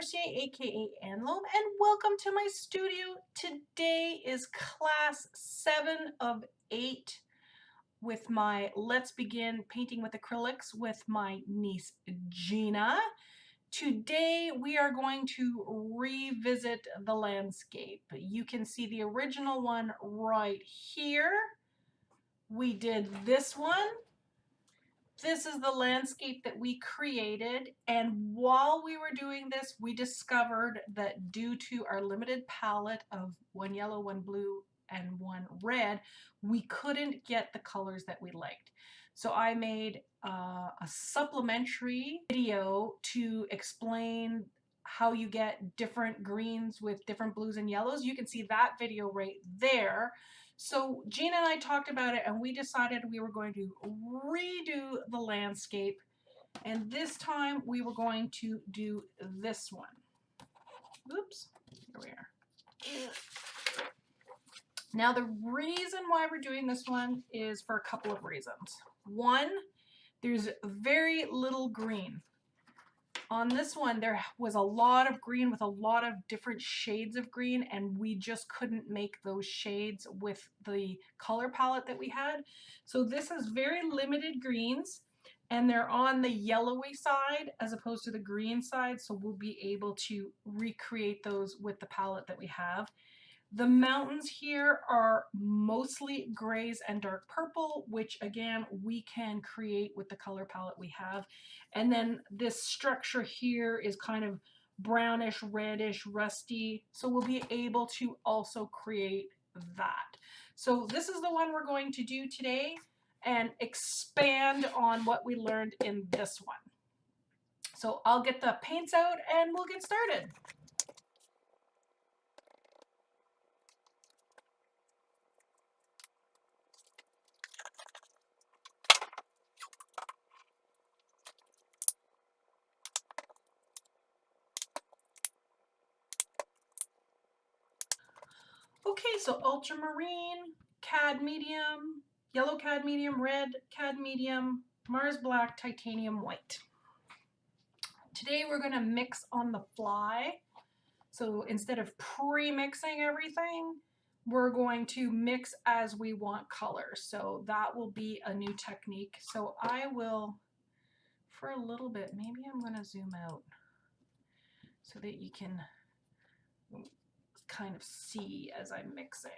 Mercier, aka Anloam, and welcome to my studio. Today is class 7 of 8 with my Let's Begin Painting with Acrylics with my niece Gina. Today we are going to revisit the landscape. You can see the original one right here. We did this one. This is the landscape that we created, and while we were doing this, we discovered that due to our limited palette of one yellow, one blue, and one red, we couldn't get the colors that we liked. So I made a supplementary video to explain how you get different greens with different blues and yellows. You can see that video right there. So Gina and I talked about it, and we decided we were going to redo the landscape, and this time we were going to do this one. Oops, here we are. Now the reason why we're doing this one is for a couple of reasons. One, there's very little green. On this one, there was a lot of green with a lot of different shades of green, and we just couldn't make those shades with the color palette that we had. So this has very limited greens, and they're on the yellowy side as opposed to the green side, so we'll be able to recreate those with the palette that we have. The mountains here are mostly grays and dark purple, which again, we can create with the color palette we have. And then this structure here is kind of brownish, reddish, rusty. So we'll be able to also create that. So this is the one we're going to do today and expand on what we learned in this one. So I'll get the paints out and we'll get started. Okay, so ultramarine, cadmium, yellow cadmium, red cadmium, Mars black, titanium white. Today we're going to mix on the fly. So instead of pre-mixing everything, we're going to mix as we want colors. So that will be a new technique. So I will, for a little bit, maybe I'm going to zoom out so that you can kind of see as I'm mixing.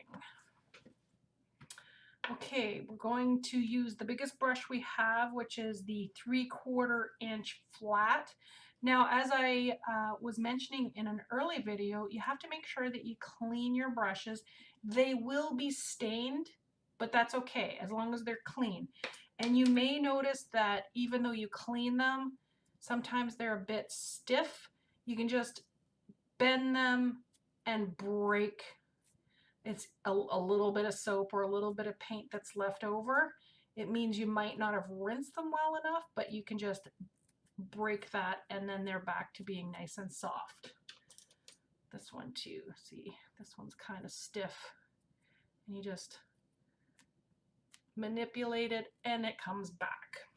Okay, we're going to use the biggest brush we have, which is the 3/4 inch flat. Now, as I was mentioning in an early video, you have to make sure that you clean your brushes. They will be stained, but that's okay as long as they're clean. And you may notice that even though you clean them, sometimes they're a bit stiff. You can just bend them and break. It's a little bit of soap or a little bit of paint that's left over. It means you might not have rinsed them well enough, but you can just break that and then they're back to being nice and soft. This one too, see, this one's kind of stiff. And you just manipulate it and it comes back.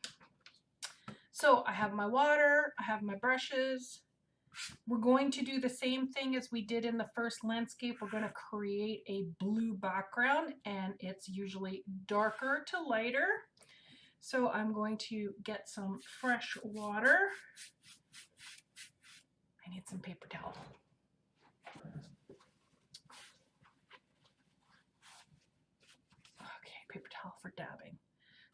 So I have my water, I have my brushes. We're going to do the same thing as we did in the first landscape. We're going to create a blue background, and it's usually darker to lighter. So I'm going to get some fresh water. I need some paper towel. Okay, paper towel for dabbing.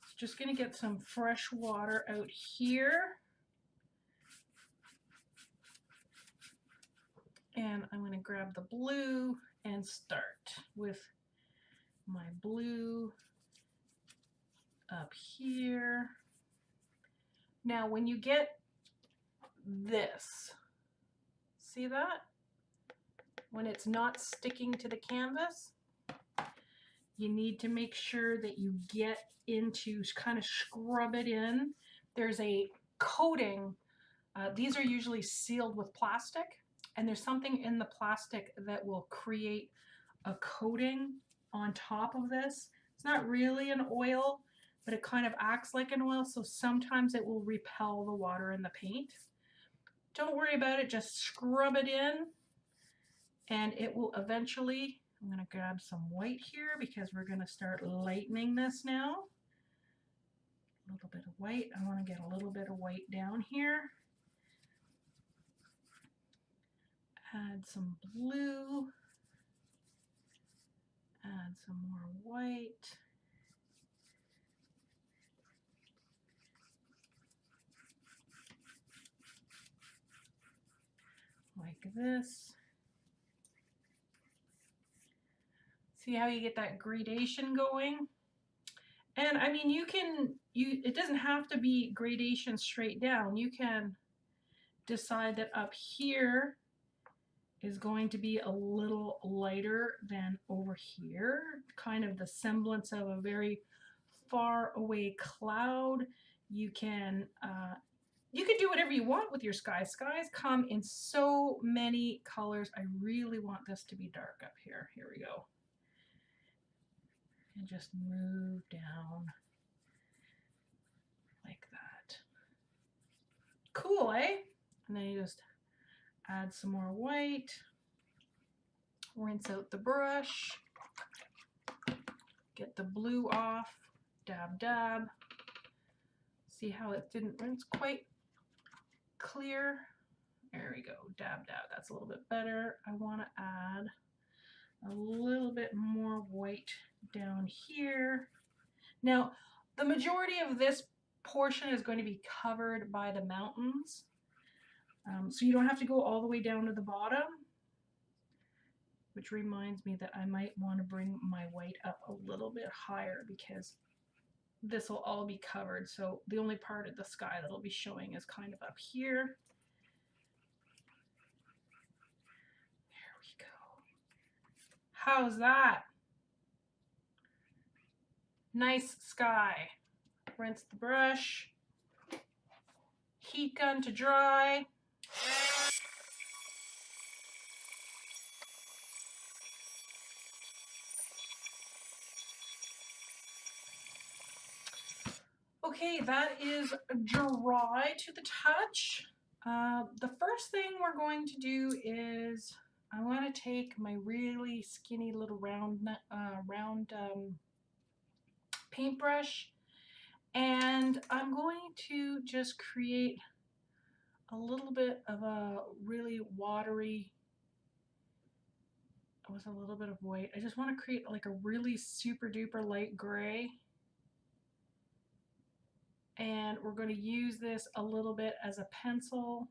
So just going to get some fresh water out here. And I'm going to grab the blue and start with my blue up here. Now, when you get this, see that? When it's not sticking to the canvas, you need to make sure that you get into, kind of scrub it in. There's a coating. These are usually sealed with plastic. And there's something in the plastic that will create a coating on top of this. It's not really an oil, but it kind of acts like an oil, so sometimes it will repel the water and the paint. Don't worry about it, just scrub it in and it will eventually, I'm going to grab some white here because we're going to start lightening this now. A little bit of white. I want to get a little bit of white down here. Add some blue. Add some more white. Like this. See how you get that gradation going? And I mean, it doesn't have to be gradation straight down. You can decide that up here is going to be a little lighter than over here, kind of the semblance of a very far away cloud. You can do whatever you want with your skies. Skies come in so many colors. I really want this to be dark up here. Here we go. And just move down like that. Cool, eh? And then you just add some more white, rinse out the brush, get the blue off, dab, dab. See how it didn't rinse quite clear? There we go, dab, dab. That's a little bit better. I want to add a little bit more white down here. Now, the majority of this portion is going to be covered by the mountains. So you don't have to go all the way down to the bottom, which reminds me that I might want to bring my white up a little bit higher because this will all be covered. So the only part of the sky that'll be showing is kind of up here. There we go. How's that? Nice sky. Rinse the brush. Heat gun to dry. Okay, that is dry to the touch. The first thing we're going to do is I want to take my really skinny little round paintbrush, and I'm going to just create a little bit of a really watery with a little bit of white. I just want to create like a really super duper light gray. And we're going to use this a little bit as a pencil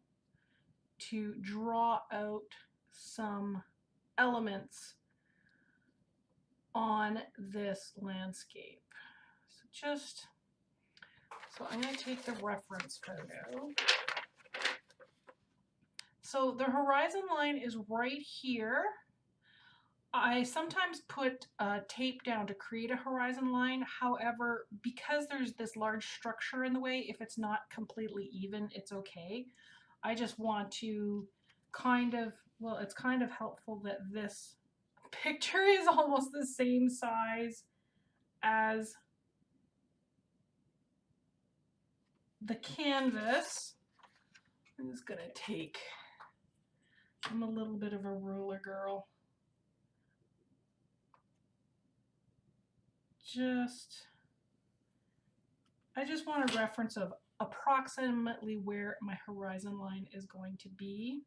to draw out some elements on this landscape. So I'm going to take the reference photo. So the horizon line is right here. I sometimes put tape down to create a horizon line. However, because there's this large structure in the way, if it's not completely even, it's okay. I just want to kind of, well, it's kind of helpful that this picture is almost the same size as the canvas. I'm just gonna take, I'm a little bit of a ruler girl. I just want a reference of approximately where my horizon line is going to be.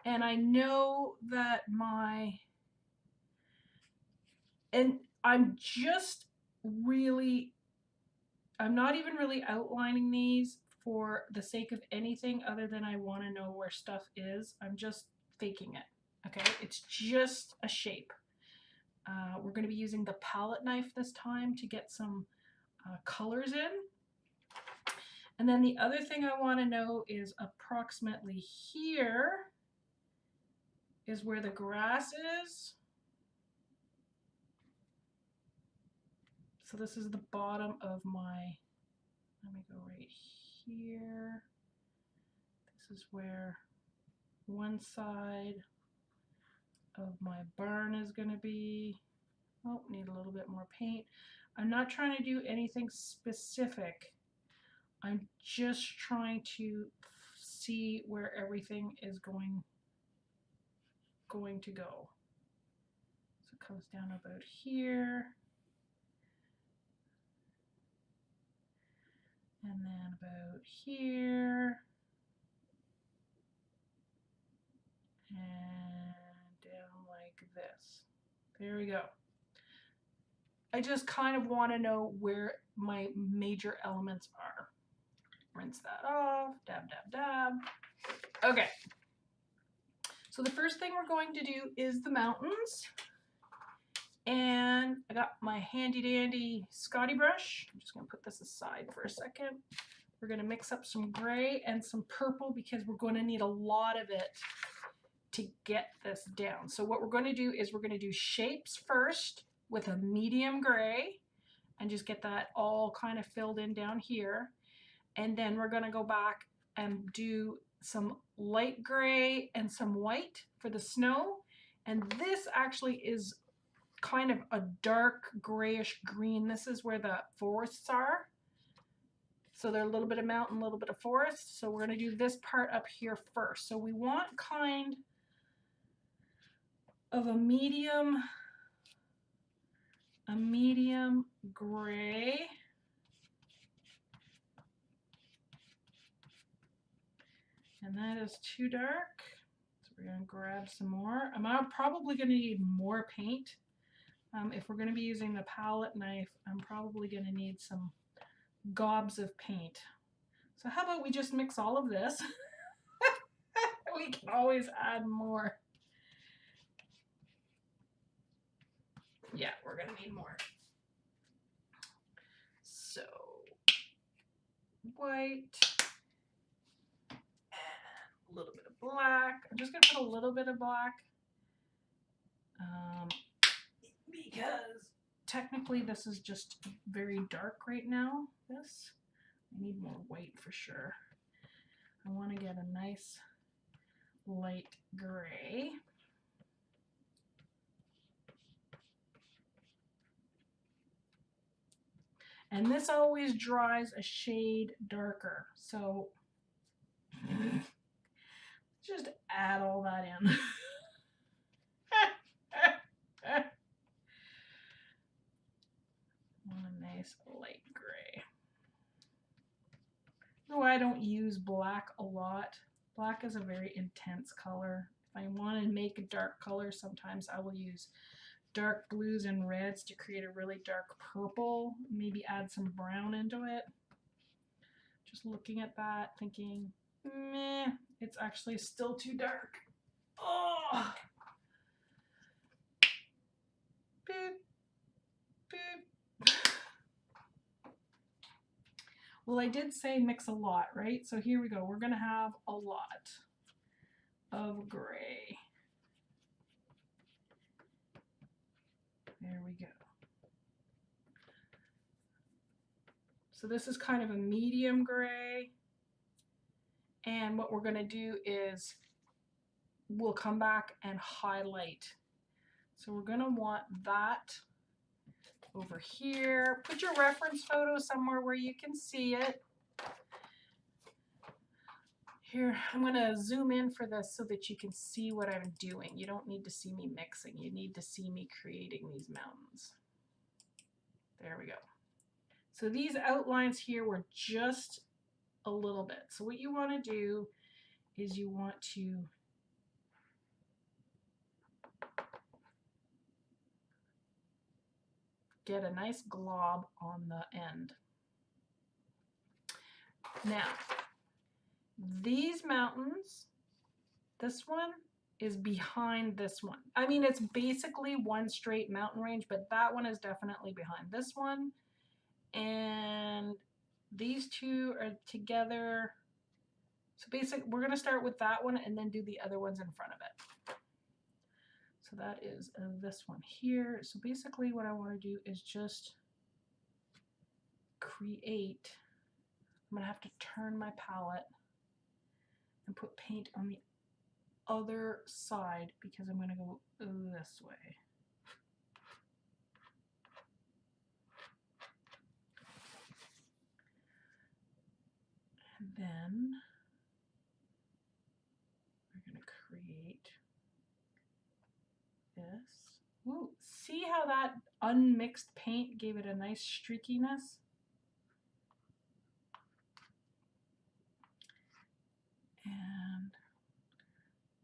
And I know that I'm not even really outlining these for the sake of anything other than I want to know where stuff is. I'm just faking it, okay? It's just a shape. We're going to be using the palette knife this time to get some colors in. And then the other thing I want to know is approximately here is where the grass is. So this is the bottom of my, let me go right here. This is where one side of my barn is going to be. Oh, need a little bit more paint. I'm not trying to do anything specific. I'm just trying to see where everything is going to go. So it comes down about here. And then about here. And down like this. There we go. I just kind of want to know where my major elements are. Rinse that off, dab, dab, dab. Okay. So the first thing we're going to do is the mountains. And I got my handy dandy Scotty brush. I'm just going to put this aside for a second. We're going to mix up some gray and some purple because we're going to need a lot of it to get this down. So what we're going to do is we're going to do shapes first with a medium gray and just get that all kind of filled in down here. And then we're going to go back and do some light gray and some white for the snow. And this actually is kind of a dark grayish green. This is where the forests are. So they're a little bit of mountain, a little bit of forest. So we're going to do this part up here first. So we want kind of a medium gray. And that is too dark. So we're going to grab some more. I'm probably going to need more paint. If we're going to be using the palette knife, I'm probably going to need some gobs of paint. So how about we just mix all of this? We can always add more. Yeah, we're going to need more. So white and a little bit of black. I'm just going to put a little bit of black because technically this is just very dark right now. This, I need more white for sure. I want to get a nice light gray. And this always dries a shade darker. So just add all that in. Want a nice light gray. No, I don't use black a lot. Black is a very intense color. If I want to make a dark color, sometimes I will use dark blues and reds to create a really dark purple. Maybe add some brown into it. Just looking at that, thinking, meh, it's actually still too dark. Oh! Boop, boop. Well, I did say mix a lot, right? So here we go. We're going to have a lot of gray. There we go. So this is kind of a medium gray. And what we're going to do is we'll come back and highlight. So we're going to want that over here. Put your reference photo somewhere where you can see it. Here, I'm going to zoom in for this so that you can see what I'm doing. You don't need to see me mixing. You need to see me creating these mountains. There we go. So these outlines here were just a little bit. So what you want to do is you want to get a nice glob on the end. Now, these mountains, this one is behind this one. I mean, it's basically one straight mountain range, but that one is definitely behind this one. And these two are together. So basically, we're going to start with that one and then do the other ones in front of it. So that is this one here. So basically what I want to do is just create, I'm going to have to turn my palette and put paint on the other side because I'm going to go this way. And then Ooh, see how that unmixed paint gave it a nice streakiness? And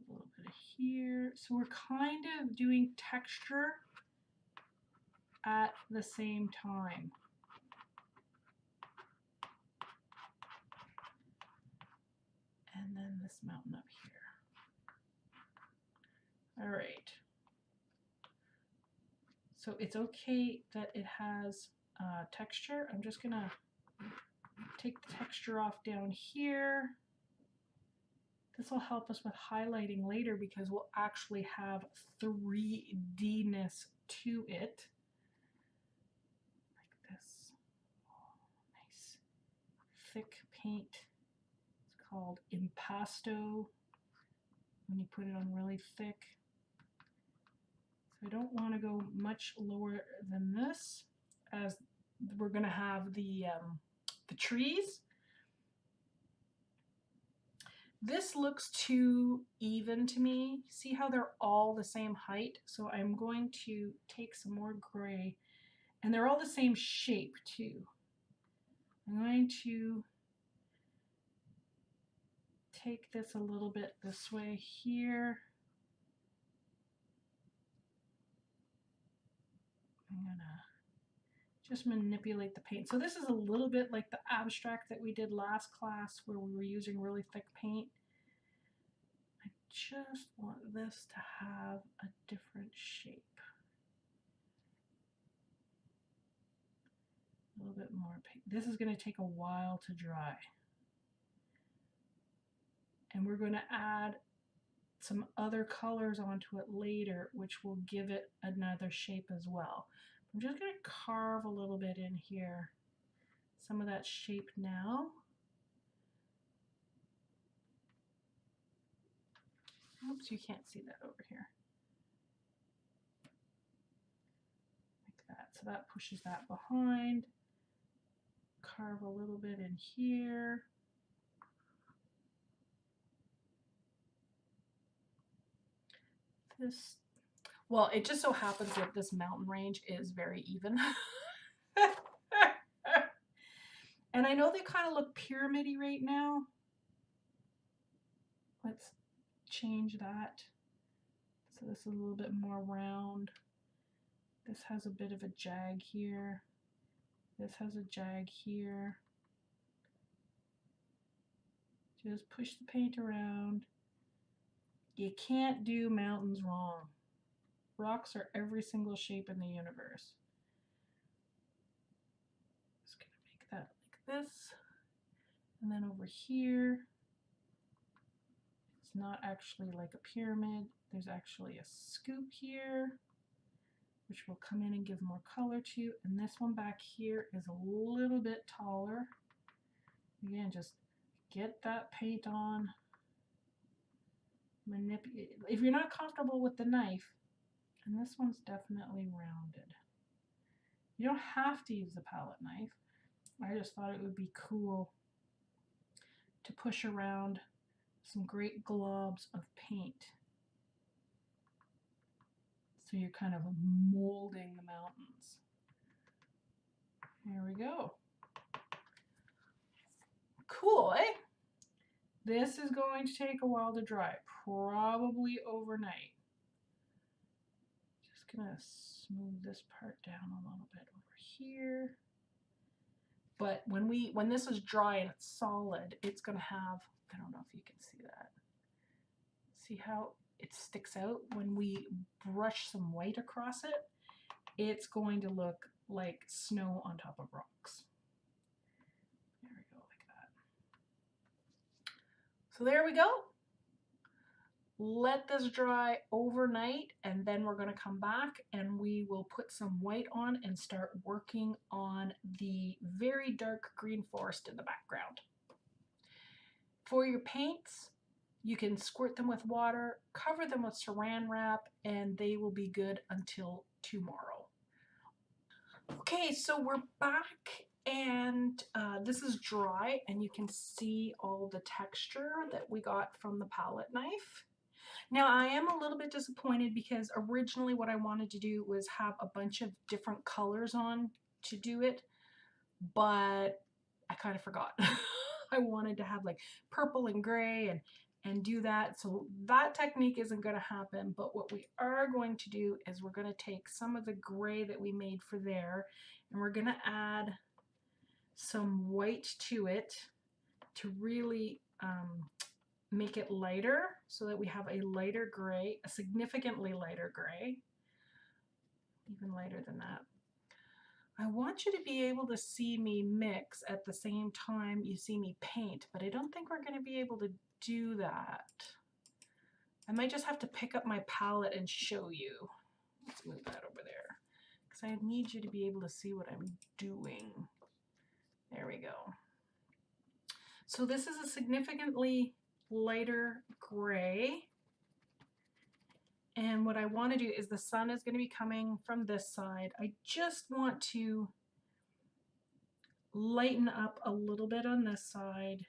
a little bit of here. So we're kind of doing texture at the same time. And then this mountain up here. All right. So it's okay that it has texture. I'm just gonna take the texture off down here. This will help us with highlighting later because we'll actually have 3D-ness to it. Like this. Oh, nice thick paint. It's called impasto when you put it on really thick. So I don't want to go much lower than this, as we're going to have the trees. This looks too even to me. See how they're all the same height? So I'm going to take some more gray, and they're all the same shape too. I'm going to take this a little bit this way here. I'm gonna just manipulate the paint. So this is a little bit like the abstract that we did last class where we were using really thick paint. I just want this to have a different shape. A little bit more paint. This is going to take a while to dry. And we're going to add some other colors onto it later, which will give it another shape as well. I'm just going to carve a little bit in here, some of that shape now. Oops, you can't see that over here. Like that. So that pushes that behind. Carve a little bit in here. This, well, it just so happens that this mountain range is very even. And I know they kind of look pyramid-y right now. Let's change that. So this is a little bit more round. This has a bit of a jag here. This has a jag here. Just push the paint around. You can't do mountains wrong. Rocks are every single shape in the universe. Just gonna make that like this. And then over here, it's not actually like a pyramid. There's actually a scoop here, which will come in and give more color to. And this one back here is a little bit taller. Again, just get that paint on. Manipulate. If you're not comfortable with the knife, and this one's definitely rounded. You don't have to use the palette knife. I just thought it would be cool to push around some great globs of paint. So you're kind of molding the mountains. There we go. Cool, eh? This is going to take a while to dry, probably overnight. Just gonna smooth this part down a little bit over here. But when this is dry and it's solid, it's gonna have, I don't know if you can see that. See how it sticks out? When we brush some white across it, it's going to look like snow on top of rocks. There we go, like that. So there we go. Let this dry overnight, and then we're going to come back and we will put some white on and start working on the very dark green forest in the background. For your paints, you can squirt them with water, cover them with saran wrap, and they will be good until tomorrow. Okay, so we're back, and this is dry, and you can see all the texture that we got from the palette knife. Now I am a little bit disappointed because originally what I wanted to do was have a bunch of different colors on to do it, but I kind of forgot. I wanted to have like purple and gray and do that. So that technique isn't going to happen, but what we are going to do is we're going to take some of the gray that we made for there and we're going to add some white to it to really make it lighter so that we have a lighter gray, a significantly lighter gray, even lighter than that. I want you to be able to see me mix at the same time you see me paint, but I don't think we're going to be able to do that. I might just have to pick up my palette and show you. Let's move that over there because I need you to be able to see what I'm doing. There we go. So this is a significantly lighter gray. And what I want to do is the sun is going to be coming from this side. I just want to lighten up a little bit on this side.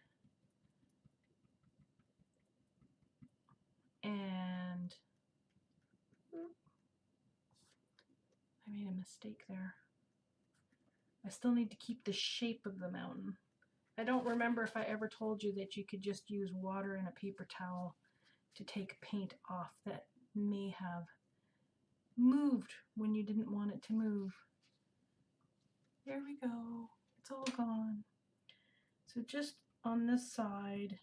And I made a mistake there. I still need to keep the shape of the mountain. I don't remember if I ever told you that you could just use water and a paper towel to take paint off that may have moved when you didn't want it to move. There we go. It's all gone. So just on this side,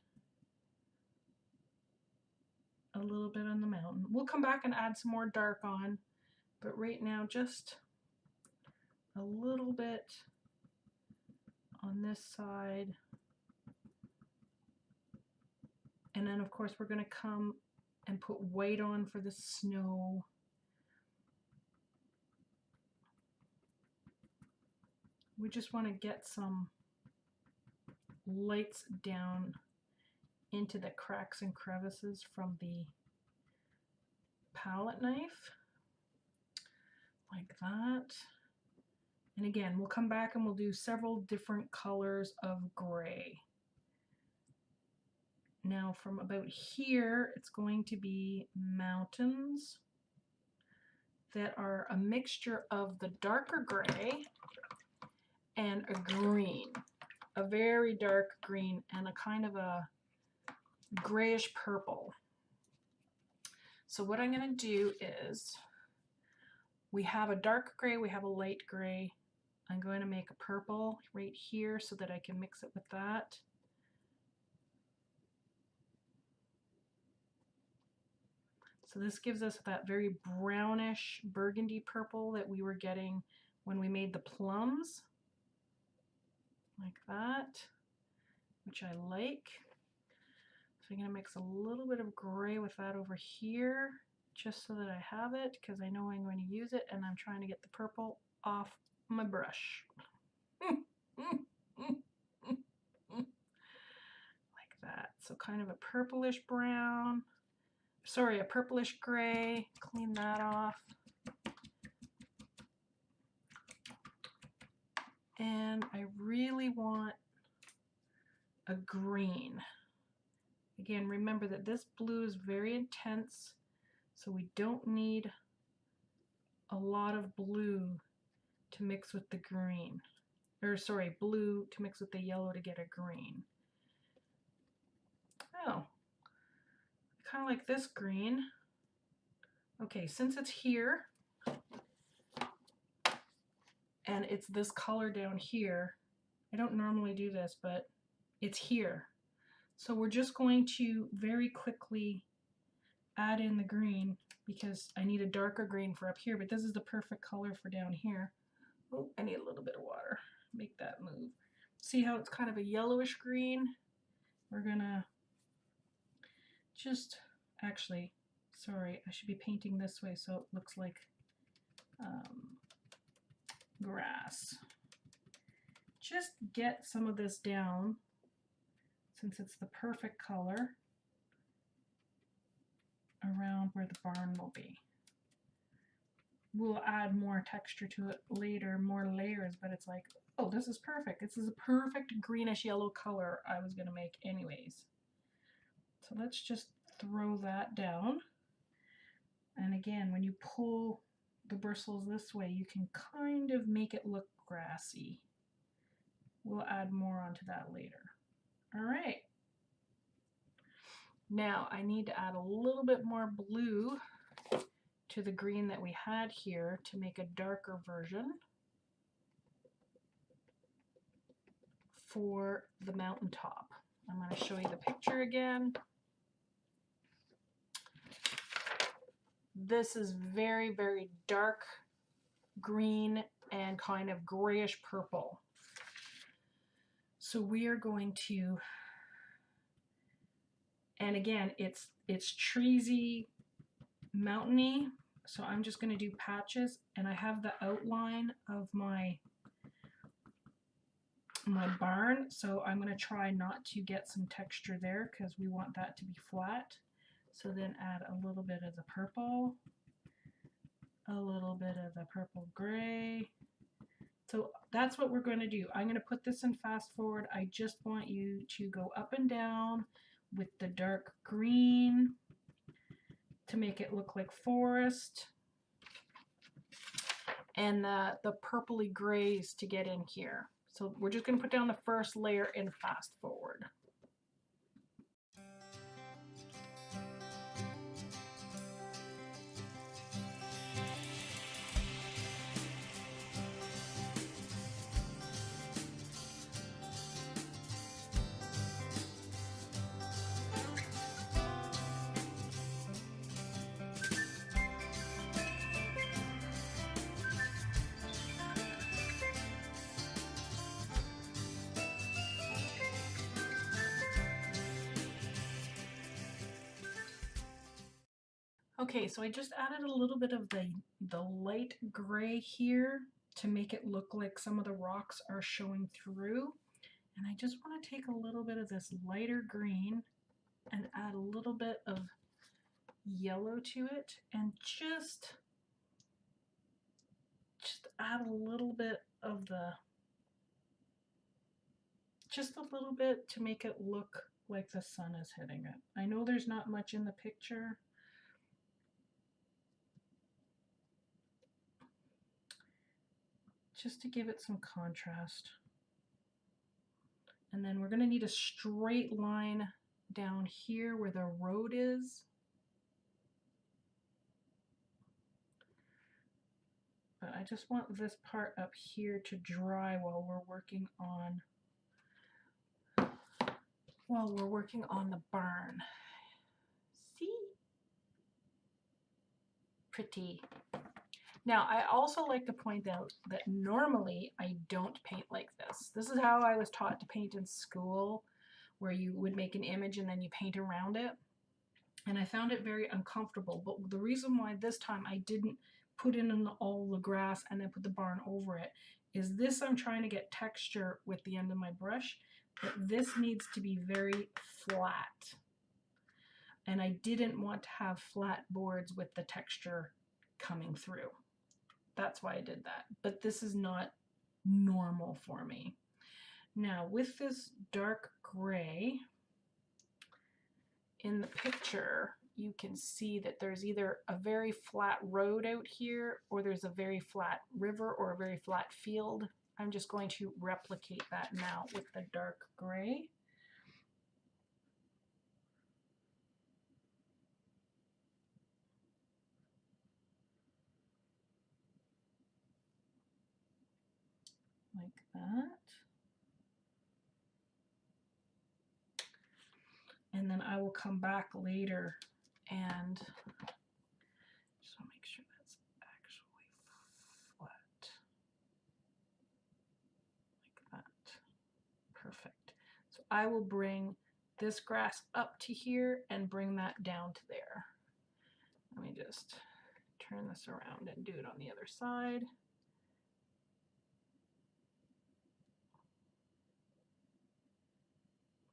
a little bit on the mountain. We'll come back and add some more dark on, but right now just a little bit on this side. And then of course we're going to come and put white on for the snow. We just want to get some lights down into the cracks and crevices from the palette knife, like that. And again, we'll come back and we'll do several different colors of gray. Now from about here, it's going to be mountains that are a mixture of the darker gray and a green, a very dark green and a kind of a grayish purple. So what I'm going to do is we have a dark gray, we have a light gray. I'm going to make a purple right here so that I can mix it with that. So this gives us that very brownish burgundy purple that we were getting when we made the plums, like that, which I like. So I'm going to mix a little bit of gray with that over here just so that I have it, because I know I'm going to use it and I'm trying to get the purple off my brush. Like that. So kind of a purplish brown. Sorry, a purplish gray. Clean that off. And I really want a green. Again, remember that this blue is very intense, so we don't need a lot of blue to mix with the green. Or sorry, blue to mix with the yellow to get a green. Oh, kind of like this green. Okay, since it's here, and it's this color down here, I don't normally do this, but it's here. So we're just going to very quickly add in the green because I need a darker green for up here, but this is the perfect color for down here. Oh, I need a little bit of water. Make that move. See how it's kind of a yellowish green? We're gonna just, actually, sorry, I should be painting this way so it looks like grass. Just get some of this down since it's the perfect color around where the barn will be. We'll add more texture to it later, more layers, but it's like, oh, this is perfect. This is a perfect greenish yellow color I was going to make anyways. So let's just throw that down. And again, when you pull the bristles this way, you can kind of make it look grassy. We'll add more onto that later. All right. Now I need to add a little bit more blue to the green that we had here to make a darker version for the mountaintop. I'm going to show you the picture again. This is very, very dark green and kind of grayish purple. So we are going to, and again, it's treesy, mountainy. So I'm just going to do patches, and I have the outline of my barn. So I'm going to try not to get some texture there because we want that to be flat. So then add a little bit of the purple, a little bit of the purple gray. So that's what we're going to do. I'm going to put this in fast forward. I just want you to go up and down with the dark green to make it look like forest, and the purpley grays to get in here. So we're just going to put down the first layer in fast forward. Okay, so I just added a little bit of the light gray here to make it look like some of the rocks are showing through. And I just want to take a little bit of this lighter green and add a little bit of yellow to it, and just add a little bit of just a little bit to make it look like the sun is hitting it. I know there's not much in the picture. Just to give it some contrast. And then we're going to need a straight line down here where the road is. But I just want this part up here to dry while we're working on the barn. See? Pretty. Now, I also like to point out that normally I don't paint like this. This is how I was taught to paint in school, where you would make an image and then you paint around it. And I found it very uncomfortable. But the reason why this time I didn't put in all the grass and then put the barn over it is this: I'm trying to get texture with the end of my brush, but this needs to be very flat. And I didn't want to have flat boards with the texture coming through. That's why I did that. But this is not normal for me. Now, with this dark gray, in the picture, you can see that there's either a very flat road out here, or there's a very flat river, or a very flat field. I'm just going to replicate that now with the dark gray. Like that. And then I will come back later and just make sure that's actually flat. Like that. Perfect. So I will bring this grass up to here and bring that down to there. Let me just turn this around and do it on the other side.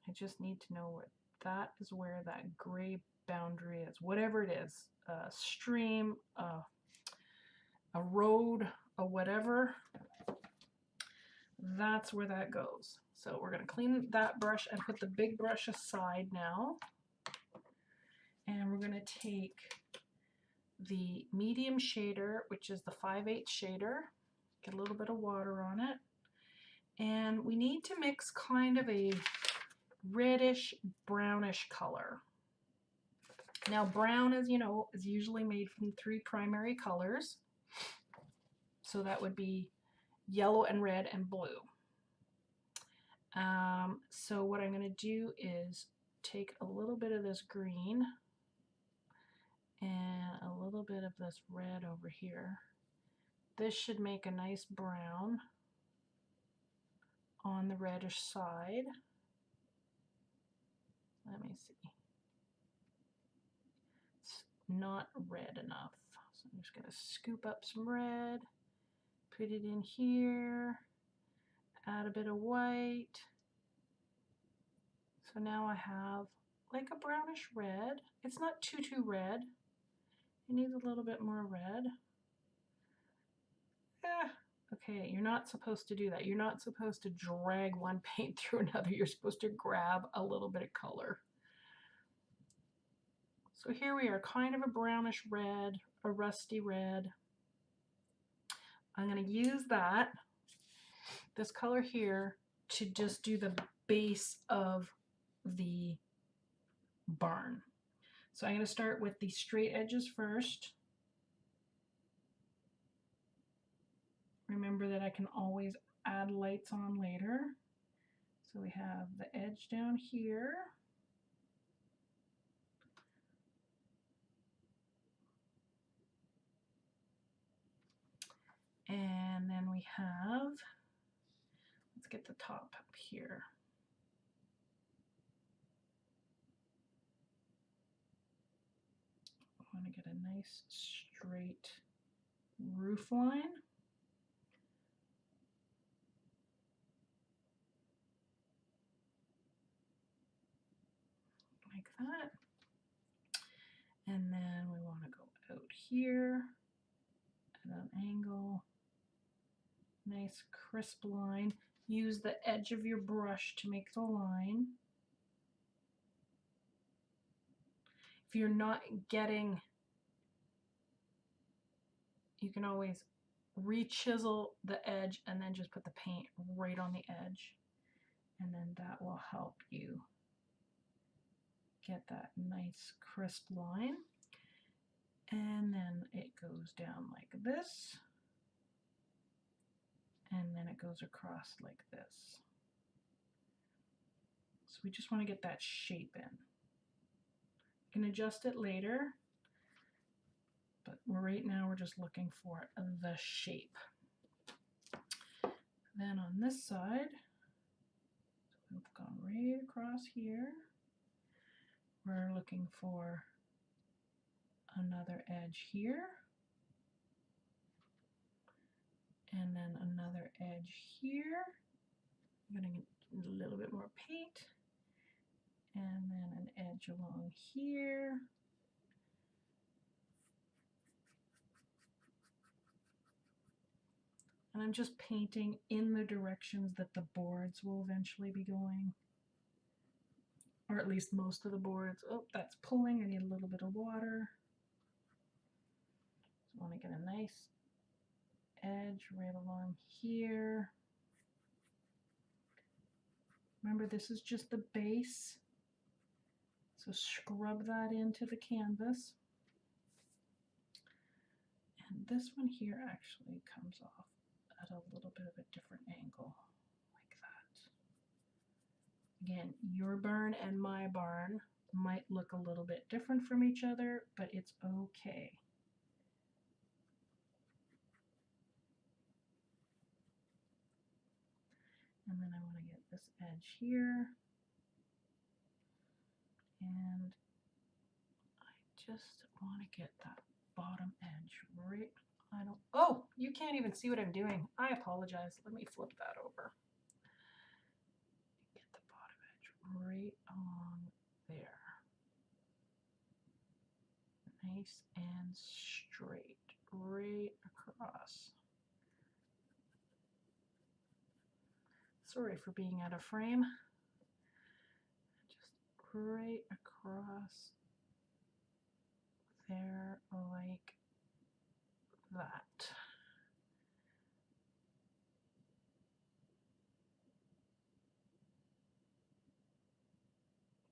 I just need to know what that is, where that gray boundary is, whatever it is, a stream, a road, a whatever, that's where that goes. So we're going to clean that brush and put the big brush aside now. And we're going to take the medium shader, which is the 5/8 shader, get a little bit of water on it, and we need to mix kind of a reddish brownish color. Now brown, as you know, is usually made from 3 primary colors, so that would be yellow and red and blue. So what I'm going to do is take a little bit of this green and a little bit of this red over here. This should make a nice brown on the reddish side. Let me see. It's not red enough. So I'm just going to scoop up some red, put it in here, add a bit of white. So now I have like a brownish red. It's not too red. It needs a little bit more red. Okay, you're not supposed to do that. You're not supposed to drag one paint through another. You're supposed to grab a little bit of color. So here we are, kind of a brownish red, a rusty red. I'm going to use this color here, to just do the base of the barn. So I'm going to start with the straight edges first. Remember that I can always add lights on later. So we have the edge down here. And then we have, let's get the top up here. I want to get a nice straight roof line. Like that. And then we want to go out here at an angle. Nice crisp line. Use the edge of your brush to make the line. If you're not getting, you can always re-chisel the edge and then just put the paint right on the edge, and then that will help you get that nice crisp line. And then it goes down like this, and then it goes across like this. So we just want to get that shape in. You can adjust it later, but right now we're just looking for the shape. Then on this side, we've gone right across here. We're looking for another edge here, and then another edge here. I'm going to get a little bit more paint, and then an edge along here. And I'm just painting in the directions that the boards will eventually be going, or at least most of the boards. Oh, that's pulling. I need a little bit of water. So I want to get a nice edge right along here. Remember, this is just the base, so scrub that into the canvas. And this one here actually comes off at a little bit of a different angle, like that. Again, your barn and my barn might look a little bit different from each other, but it's okay. And then I want to get this edge here, and I just want to get that bottom edge right. Oh, you can't even see what I'm doing. I apologize. Let me flip that over. Get the bottom edge right along there. Nice and straight, right across. Sorry for being out of frame. Just right across there like that.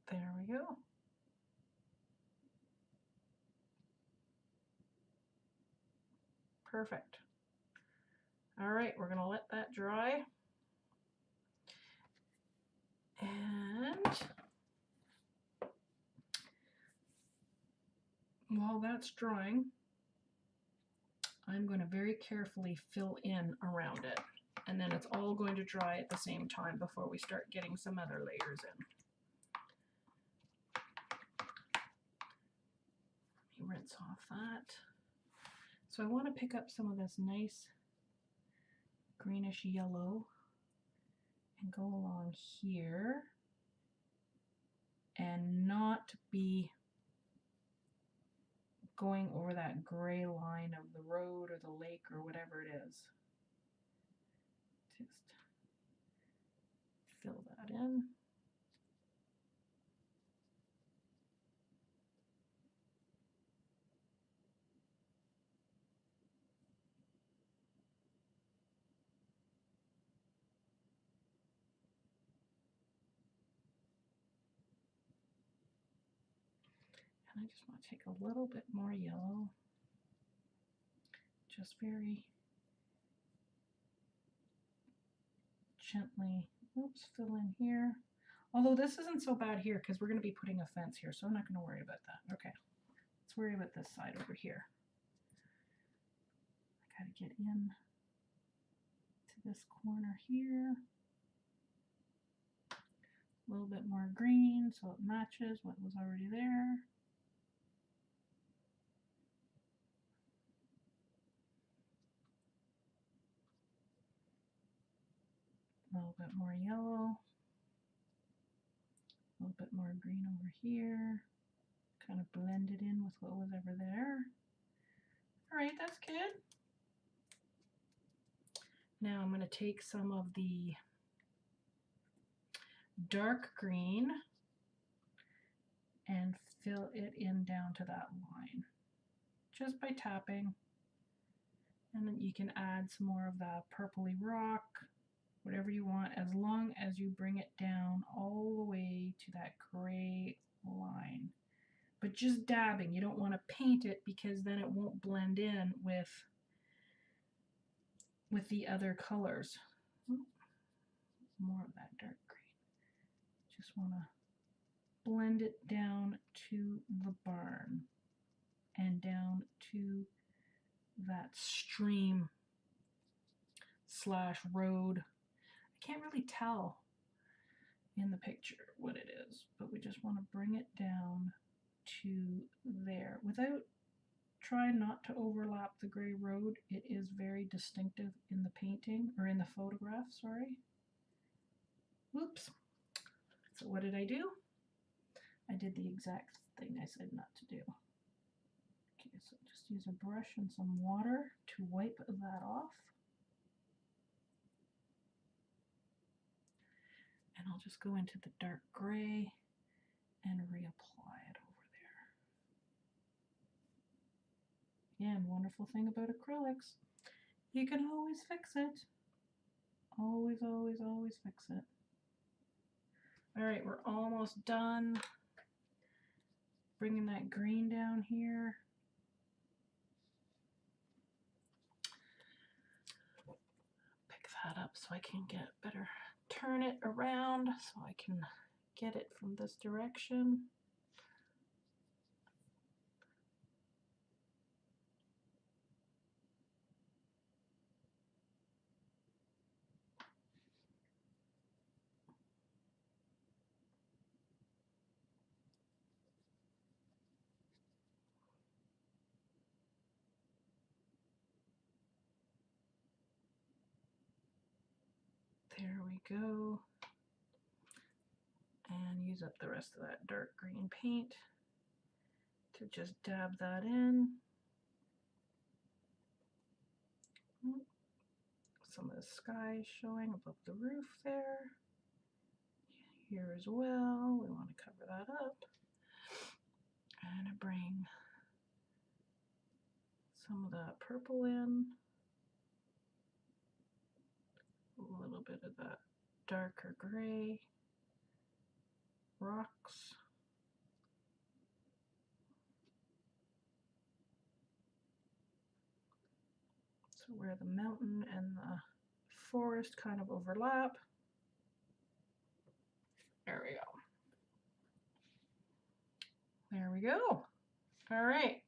There we go. Perfect. All right, we're gonna let that dry. And while that's drying, I'm going to very carefully fill in around it. And then it's all going to dry at the same time before we start getting some other layers in. Let me rinse off that. So I want to pick up some of this nice greenish yellow and go along here and not be going over that gray line of the road or the lake or whatever it is. Just fill that in. And I just want to take a little bit more yellow, just very gently, oops, fill in here. Although this isn't so bad here because we're going to be putting a fence here, so I'm not going to worry about that. Okay, let's worry about this side over here. I got to get in to this corner here. A little bit more green so it matches what was already there. A little bit more yellow. A little bit more green over here. Kind of blend it in with what was ever there. All right, that's good. Now I'm going to take some of the dark green and fill it in down to that line just by tapping. And then you can add some more of that purpley rock, whatever you want, as long as you bring it down all the way to that gray line. But just dabbing, you don't want to paint it because then it won't blend in with the other colors. More of that dark green. Just want to blend it down to the barn and down to that stream slash road. I can't really tell in the picture what it is, but we just want to bring it down to there without trying not to overlap the gray road. It is very distinctive in the painting, or in the photograph, sorry. Whoops. So what did I do? I did the exact thing I said not to do. Okay, so just use a brush and some water to wipe that off. And I'll just go into the dark gray and reapply it over there. Again, wonderful thing about acrylics, you can always fix it. Always, always, always fix it. All right, we're almost done. Bringing that green down here. Pick that up so I can get better. Turn it around so I can get it from this direction. There we go. And use up the rest of that dark green paint to just dab that in. Some of the sky showing above the roof there. Here as well. We want to cover that up. And I bring some of that purple in. A little bit of that darker gray. Rocks. So where the mountain and the forest kind of overlap. There we go. There we go. All right.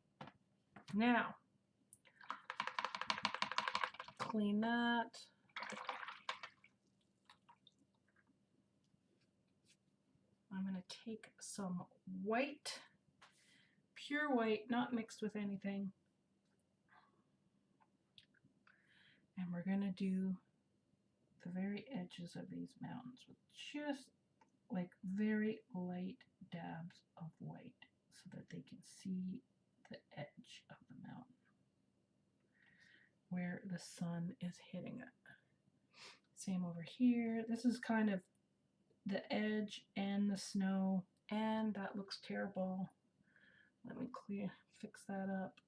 Now, clean that. I'm going to take some white, pure white, not mixed with anything. And we're going to do the very edges of these mountains with just like very light dabs of white so that they can see the edge of the mountain where the sun is hitting it. Same over here. This is kind of the edge and the snow, and that looks terrible. Let me fix that up.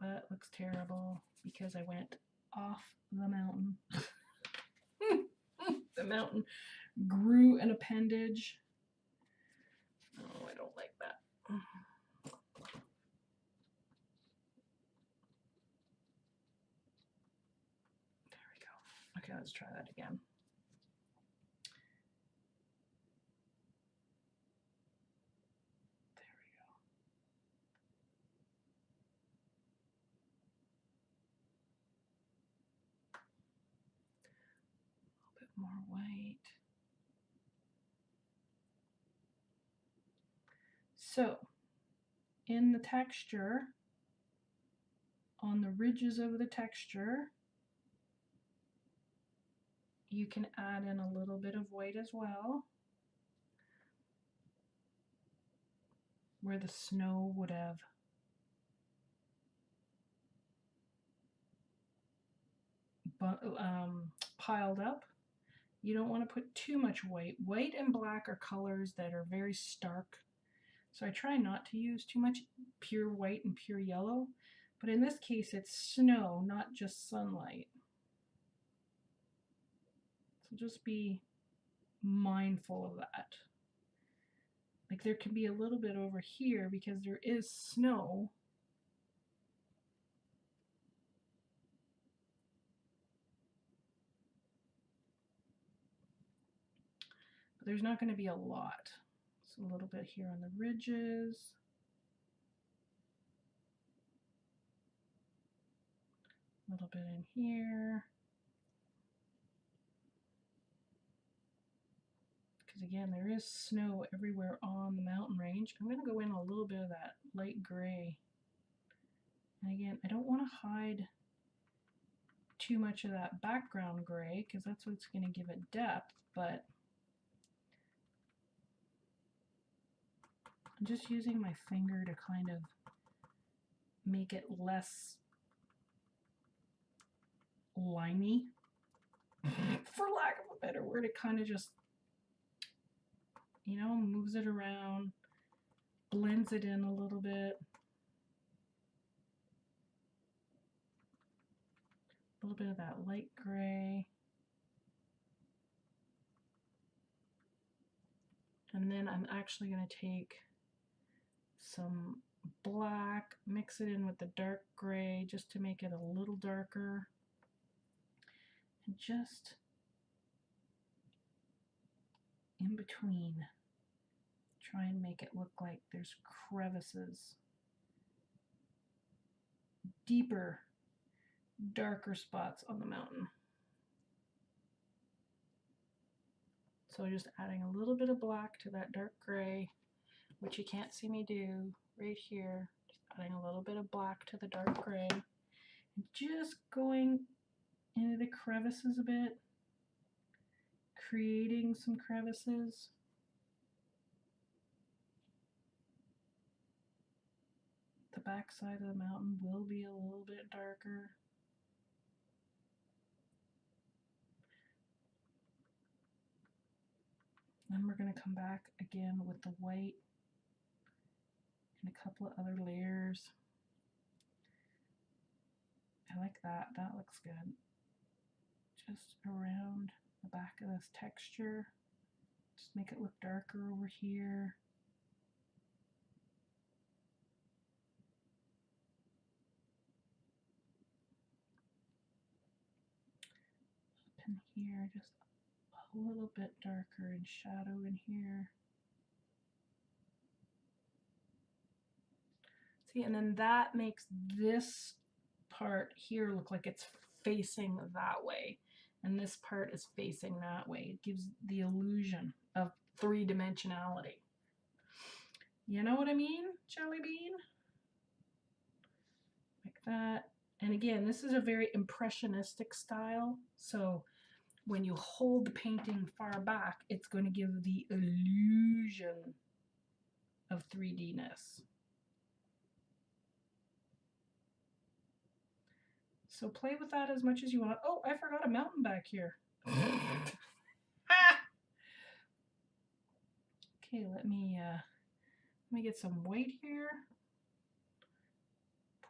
That looks terrible because I went off the mountain. The mountain grew an appendage. Oh, I don't like that. There we go. Okay, let's try that again. There we go. A little bit more white. So, in the texture, on the ridges of the texture, you can add in a little bit of white as well, where the snow would have piled up. You don't want to put too much white. White and black are colors that are very stark. So I try not to use too much pure white and pure yellow, but in this case it's snow, not just sunlight. So just be mindful of that. Like there can be a little bit over here because there is snow. But there's not going to be a lot. So a little bit here on the ridges. A little bit in here. Because again, there is snow everywhere on the mountain range. I'm going to go in a little bit of that light gray. And again, I don't want to hide too much of that background gray because that's what's going to give it depth, but I'm just using my finger to kind of make it less limey, for lack of a better word. It kind of just, you know, moves it around, blends it in a little bit. A little bit of that light gray. And then I'm actually going to take some black, mix it in with the dark gray just to make it a little darker. And just in between, try and make it look like there's crevices. Deeper, darker spots on the mountain. So just adding a little bit of black to that dark gray, which you can't see me do right here. Just adding a little bit of black to the dark gray. And just going into the crevices a bit, creating some crevices. The back side of the mountain will be a little bit darker. Then we're going to come back again with the white and a couple of other layers. I like that. That looks good. Just around the back of this texture. Just make it look darker over here. Up in here, just a little bit darker in shadow in here. See, and then that makes this part here look like it's facing that way, and this part is facing that way. It gives the illusion of three-dimensionality. You know what I mean, Jelly Bean? Like that. And again, this is a very impressionistic style, so when you hold the painting far back, it's going to give the illusion of 3D-ness. So play with that as much as you want. Oh, I forgot a mountain back here. Okay, let me get some white here.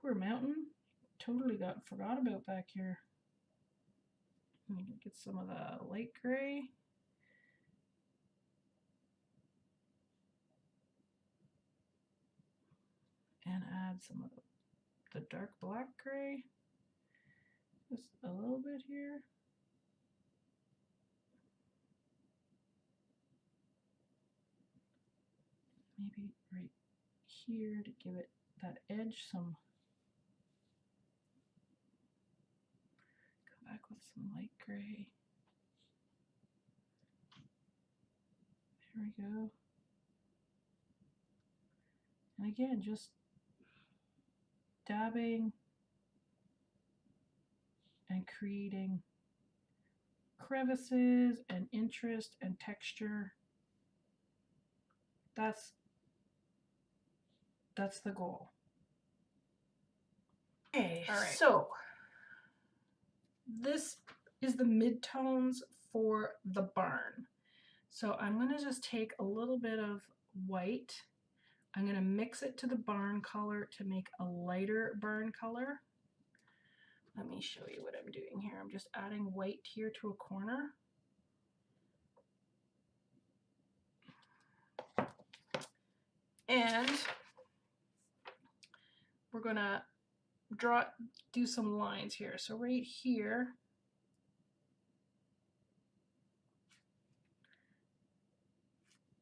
Poor mountain. Totally forgot about back here. Let me get some of the light gray. And add some of the dark black gray. Just a little bit here. Maybe right here to give it that edge some. Come back with some light gray. There we go. And again, just dabbing and creating crevices and interest and texture. That's the goal. Okay, all right. So this is the midtones for the barn. So I'm going to just take a little bit of white. I'm going to mix it to the barn color to make a lighter barn color. Let me show you what I'm doing here. I'm just adding white here to a corner. And we're going to do some lines here. So right here,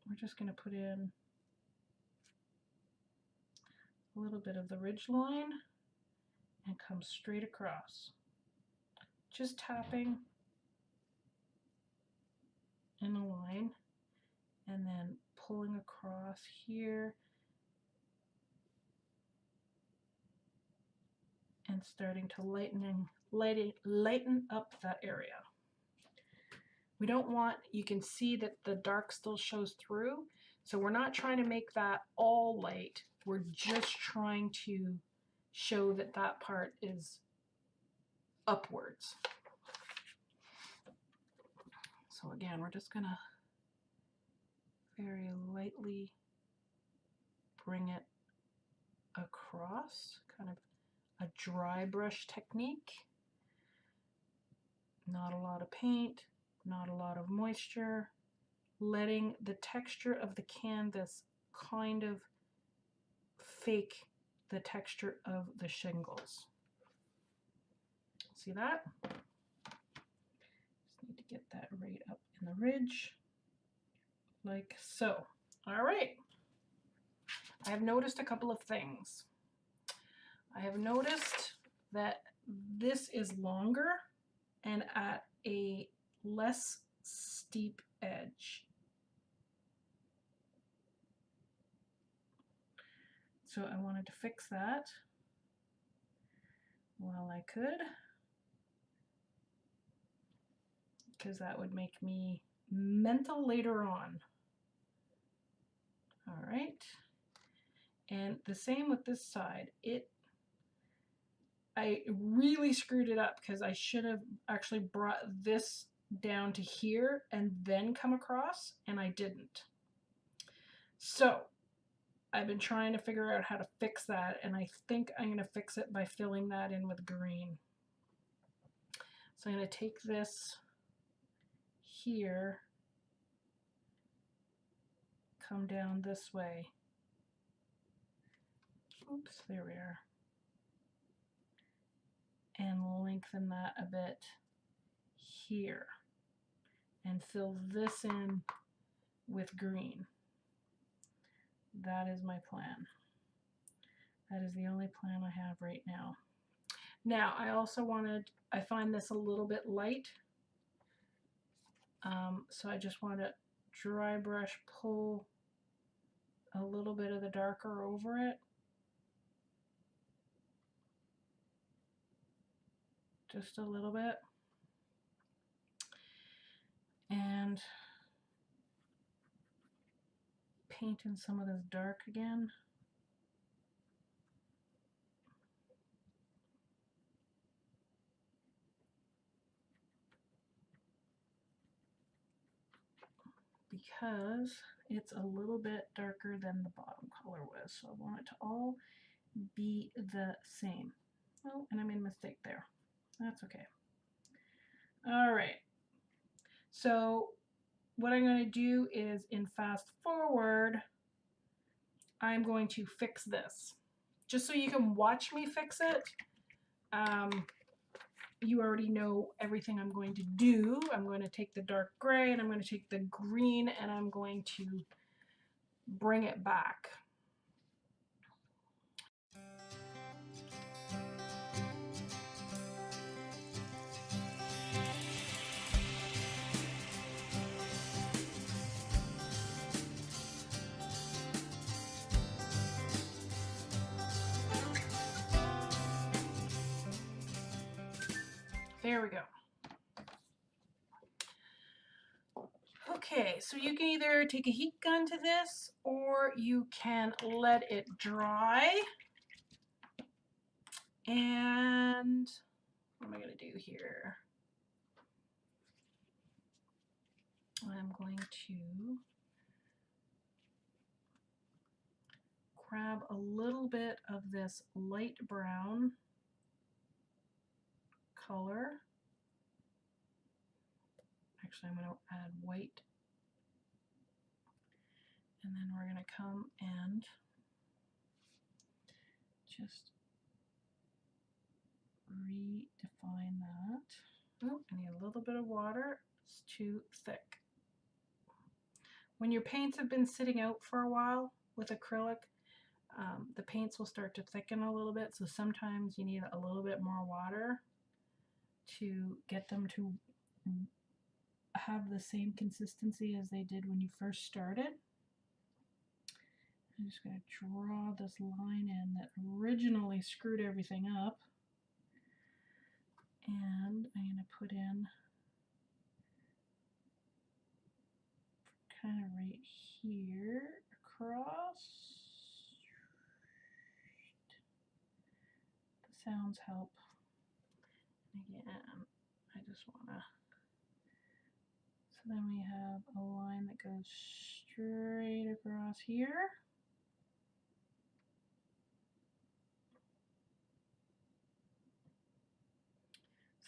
we're just going to put in a little bit of the ridge line and come straight across. Just tapping in a line and then pulling across here and starting to lighten up that area. We don't want, you can see that the dark still shows through, so we're not trying to make that all light. We're just trying to show that that part is upwards. So again, we're just gonna very lightly bring it across, kind of a dry brush technique. Not a lot of paint, not a lot of moisture, letting the texture of the canvas kind of fake the texture of the shingles. See that? Just need to get that right up in the ridge, like so. All right. I have noticed a couple of things. I have noticed that this is longer and at a less steep edge. So I wanted to fix that while I could, because that would make me mental later on. All right. And the same with this side. I really screwed it up because I should have actually brought this down to here and then come across, and I didn't. So I've been trying to figure out how to fix that, and I think I'm going to fix it by filling that in with green. So I'm going to take this here, come down this way. Oops, there we are. And lengthen that a bit here. And fill this in with green. That is my plan. That is the only plan I have right now. Now, I also I find this a little bit light. So I just want to dry brush pull a little bit of the darker over it. Just a little bit. And paint in some of this dark again. Because it's a little bit darker than the bottom color was. So I want it to all be the same. Oh, and I made a mistake there. That's okay. All right. So what I'm going to do is in fast forward, I'm going to fix this. Just so you can watch me fix it. You already know everything I'm going to do. I'm going to take the dark gray and I'm going to take the green and I'm going to bring it back. There we go. Okay, so you can either take a heat gun to this or you can let it dry. And what am I going to do here? I'm going to grab a little bit of this light brown color. Actually, I'm going to add white. And then we're going to come and just redefine that. Oh, I need a little bit of water. It's too thick. When your paints have been sitting out for a while with acrylic, the paints will start to thicken a little bit. So sometimes you need a little bit more water to get them to have the same consistency as they did when you first started. I'm just going to draw this line in that originally screwed everything up. And I'm going to put in kind of right here across. The sounds help. Again, I just want to. So then we have a line that goes straight across here.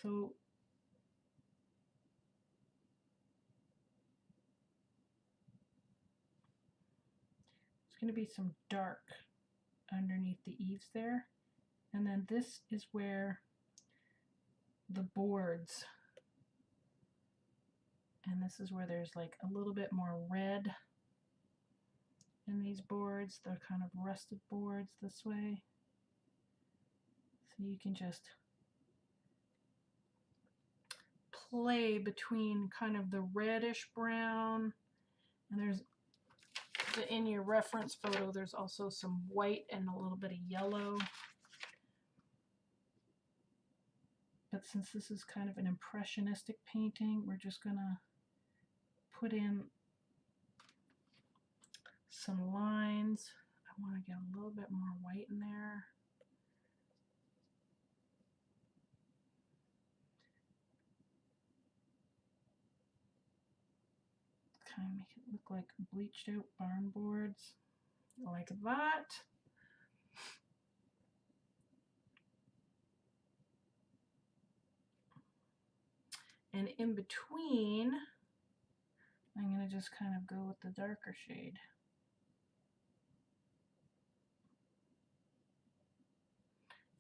So there's going to be some dark underneath the eaves there. And then this is where the boards, and this is where there's like a little bit more red in these boards. They're kind of rusted boards this way. So you can just play between kind of the reddish brown, and there's in your reference photo there's also some white and a little bit of yellow. But since this is kind of an impressionistic painting, we're just gonna put in some lines. I want to get a little bit more white in there. Kind of make it look like bleached out barn boards, like that. And in between, I'm going to just kind of go with the darker shade.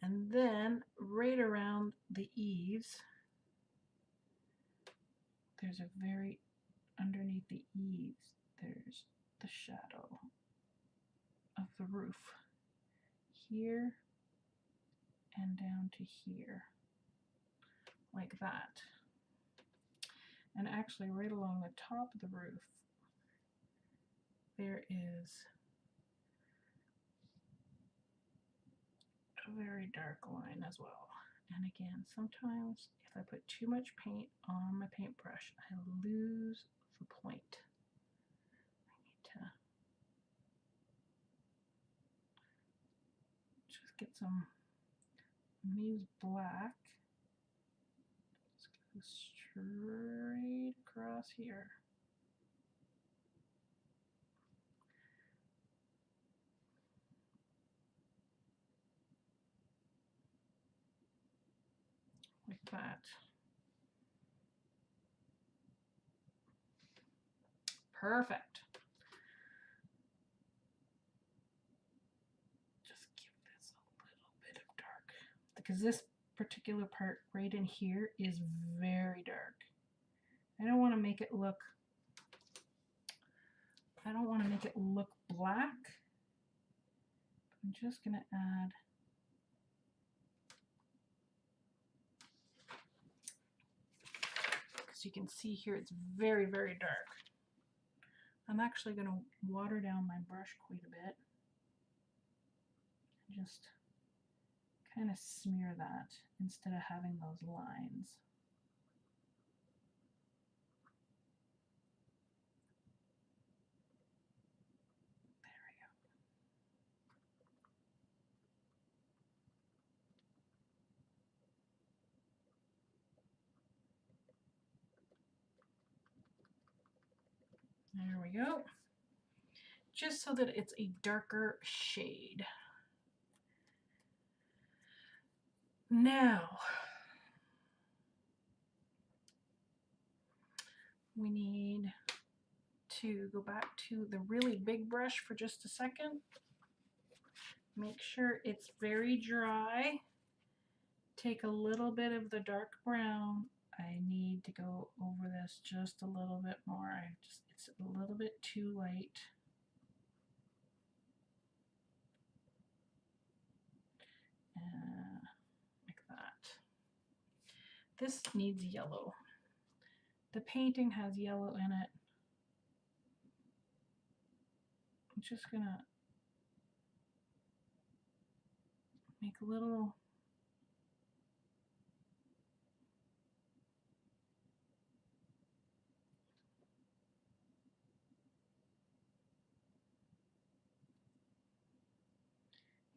And then right around the eaves, there's a very, underneath the eaves, there's the shadow of the roof. Here and down to here, like that. And actually right along the top of the roof, there is a very dark line as well. And again, sometimes if I put too much paint on my paintbrush, I lose the point. I need to just get some, I'm gonna use black. Just go straight across here. Like that. Perfect. Just give this a little bit of dark, because this particular part right in here is very dark. I don't want to make it look, black. I'm just going to add you can see here it's very, very dark. I'm actually going to water down my brush quite a bit. Just kind of smear that instead of having those lines. There we go. Just so that it's a darker shade. Now, we need to go back to the really big brush for just a second. Make sure it's very dry. Take a little bit of the dark brown. I need to go over this just a little bit more. It's a little bit too light. Like that. This needs yellow. The painting has yellow in it. I'm just gonna make a little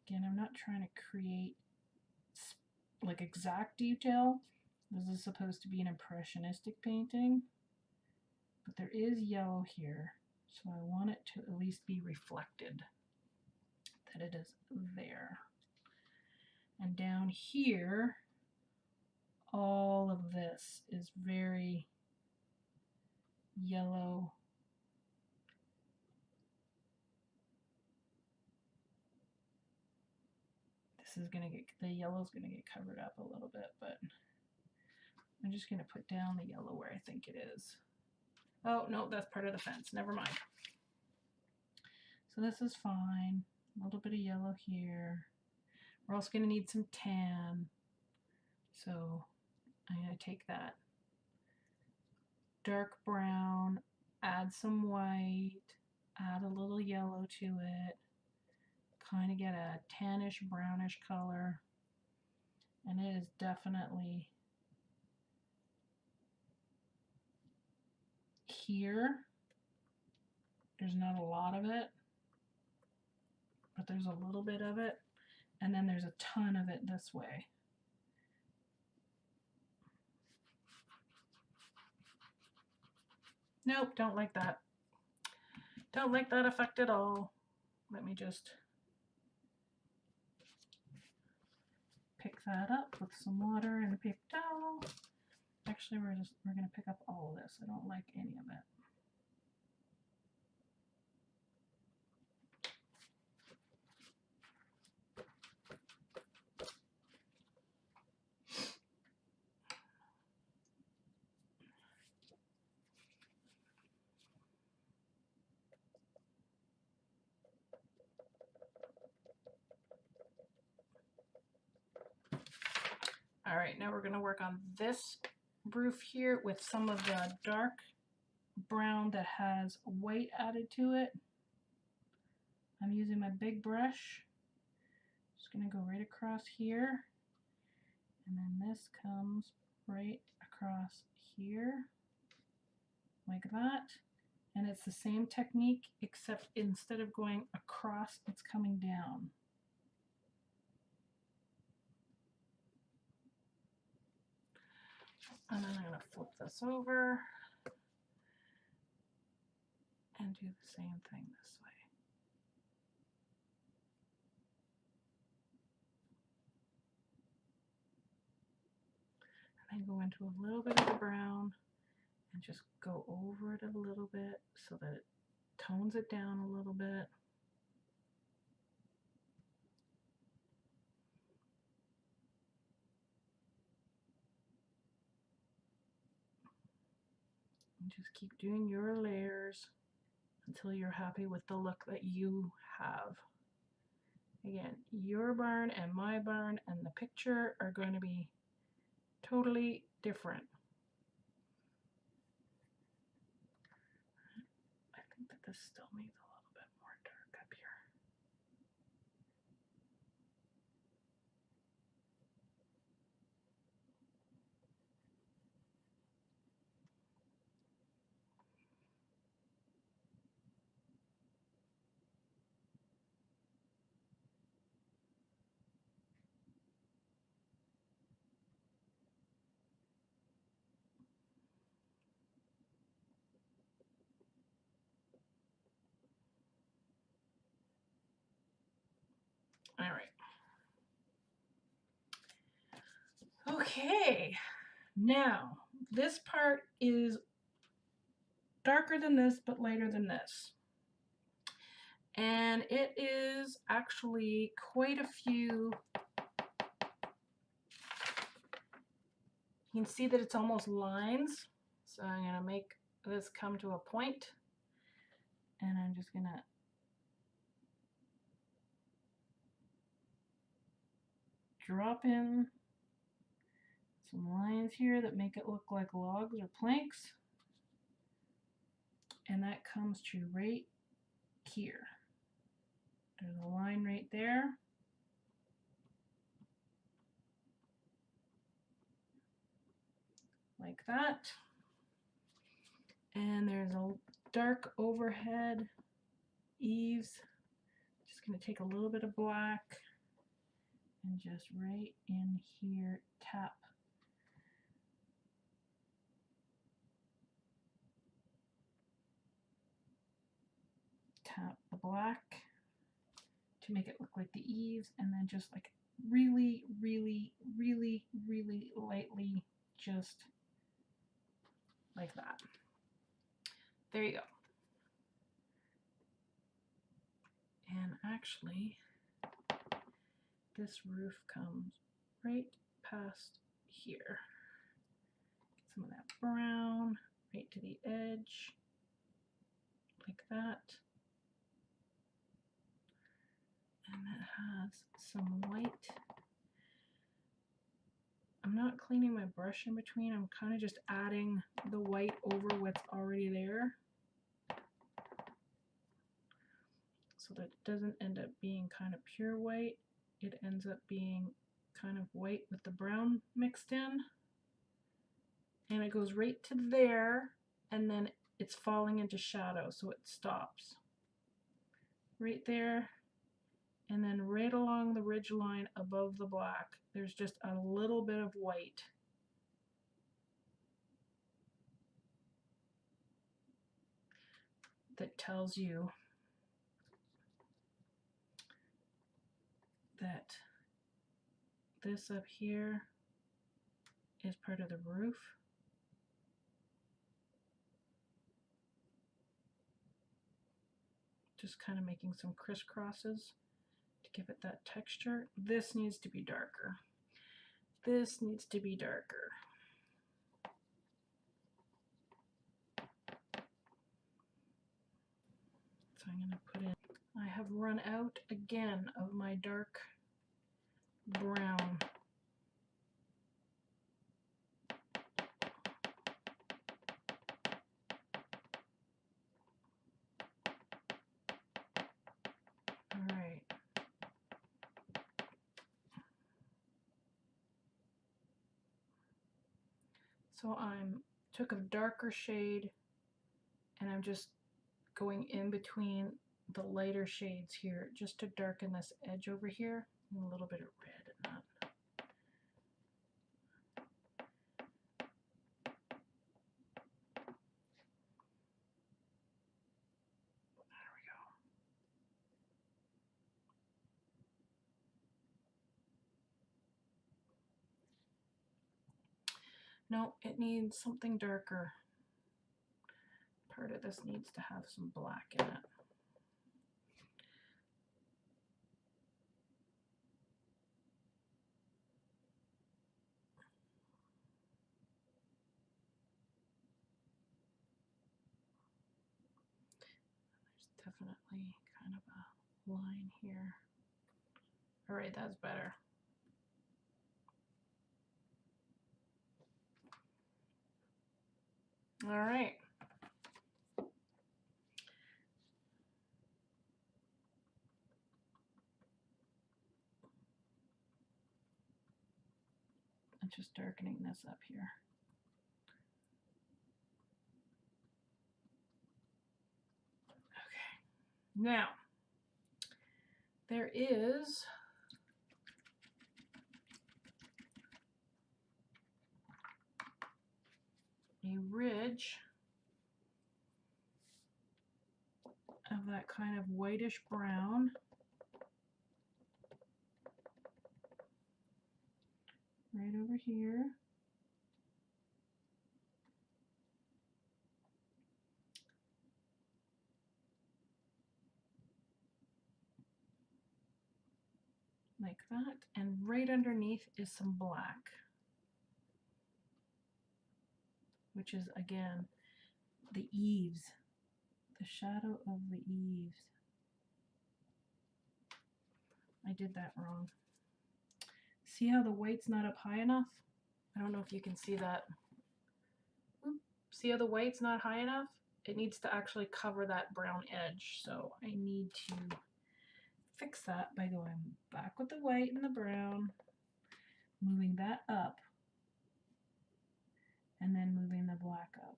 again, I'm not trying to create like exact detail. This is supposed to be an impressionistic painting, but there is yellow here, so I want it to at least be reflected that it is there. And down here, all of this is very yellow. This is gonna get, the yellow's gonna get covered up a little bit, but I'm just gonna put down the yellow where I think it is. Oh, no, that's part of the fence. Never mind. So this is fine. A little bit of yellow here. We're also going to need some tan. So I'm going to take that dark brown, add some white, add a little yellow to it, kind of get a tannish brownish color. And it is definitely here. There's not a lot of it, but there's a little bit of it. And then there's a ton of it this way. Nope, don't like that. Don't like that effect at all. Let me just pick that up with some water and a paper towel. Actually, we're going to pick up all of this. I don't like any of it. All right, now we're going to work on this roof here with some of the dark brown that has white added to it. I'm using my big brush. Just going to go right across here. And then this comes right across here, like that. And it's the same technique, except instead of going across, it's coming down. And then I'm going to flip this over and do the same thing this way. And then go into a little bit of the brown and just go over it a little bit so that it tones it down a little bit. And just keep doing your layers until you're happy with the look that you have. Again, your barn and my barn and the picture are going to be totally different. I think that this still needs a little bit more dark up here. All right. Okay, now this part is darker than this, but lighter than this. And it is actually quite a few. You can see that it's almost lines. So I'm going to make this come to a point, and I'm just going to drop in some lines here that make it look like logs or planks. And that comes to right here. There's a line right there. Like that. And there's a dark overhead eaves. Just going to take a little bit of black and just right in here tap. Tap the black to make it look like the eaves, and then just like really, really, really, really lightly, just like that. There you go. And actually, this roof comes right past here. Get some of that brown right to the edge, like that. And it has some white. I'm not cleaning my brush in between. I'm kind of just adding the white over what's already there, so that it doesn't end up being kind of pure white. It ends up being kind of white with the brown mixed in. And it goes right to there, and then it's falling into shadow, so it stops right there. And then right along the ridge line above the black, there's just a little bit of white. That tells you that this up here is part of the roof. Just kind of making some crisscrosses to give it that texture. This needs to be darker. This needs to be darker. So I'm going to put in, I have run out again of my dark brown. All right. So took a darker shade and I'm just going in between the lighter shades here just to darken this edge over here, and a little bit of red in that. There we go. No, it needs something darker. Part of this needs to have some black in it. There's definitely kind of a line here. All right, that's better. All right. I'm just darkening this up here. Okay. Now, there is a ridge of that kind of whitish brown right over here. Like that, and right underneath is some black, which is again the eaves, the shadow of the eaves. I did that wrong. See how the white's not up high enough? I don't know if you can see that. See how the white's not high enough? It needs to actually cover that brown edge. So I need to fix that by going back with the white and the brown, moving that up, and then moving the black up.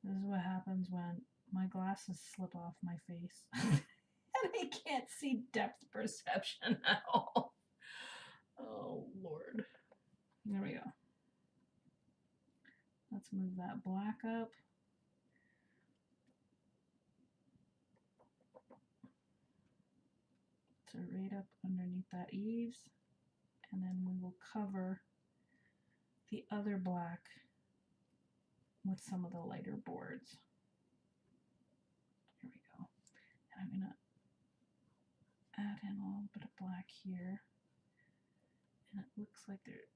This is what happens when my glasses slip off my face and I can't see depth perception at all. Oh, Lord. There we go. Let's move that black up. So right up underneath that eaves, and then we will cover the other black with some of the lighter boards. Here we go. And I'm going to add in a little bit of black here. And it looks like there's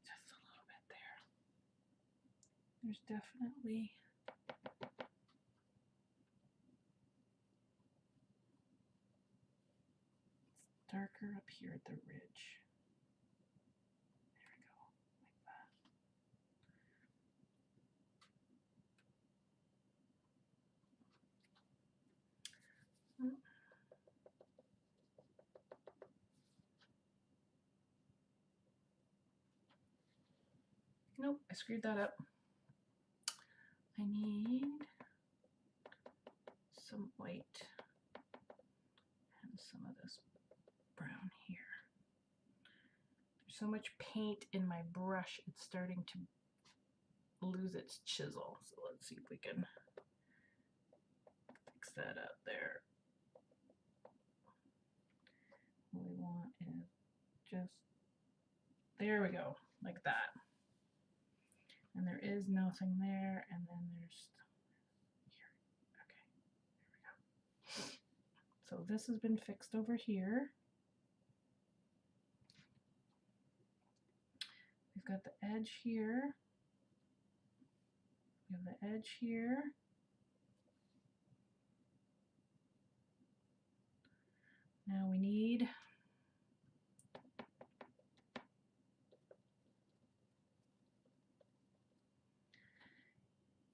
just a little bit there. There's definitely it's darker up here at the ridge. There we go, like that. Nope, I screwed that up. I need some white and some of this brown here. There's so much paint in my brush, it's starting to lose its chisel. So let's see if we can fix that up there. What we want is just, there we go, like that. And there is nothing there, and then there's here. Okay, there we go. So this has been fixed over here. We've got the edge here. We have the edge here. Now we need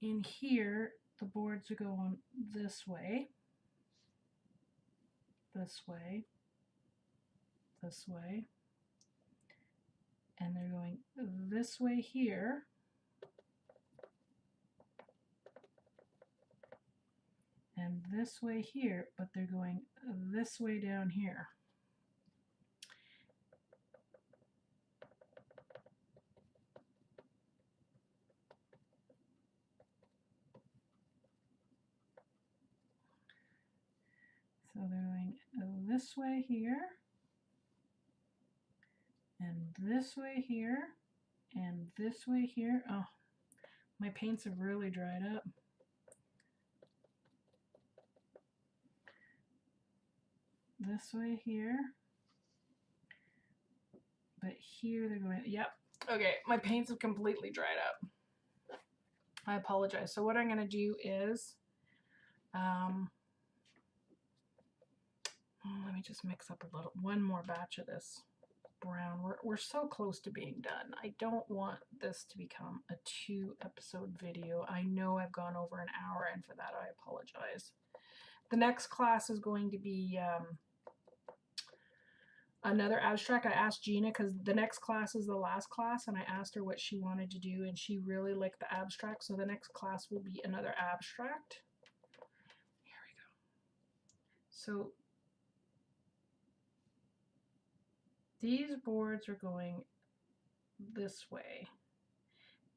in here, the boards are going this way, this way, this way, and they're going this way here, and this way here, but they're going this way down here. So they're going this way here, and this way here, and this way here. Oh, my paints have really dried up. This way here, but here they're going, yep. Okay, my paints have completely dried up. I apologize. So what I'm going to do is, let me just mix up one more batch of this brown. We're so close to being done. I don't want this to become a 2-episode video. I know I've gone over an hour, and for that I apologize. The next class is going to be another abstract. I asked Gina, because the next class is the last class, and I asked her what she wanted to do, and she really liked the abstract, so the next class will be another abstract. Here we go. So these boards are going this way,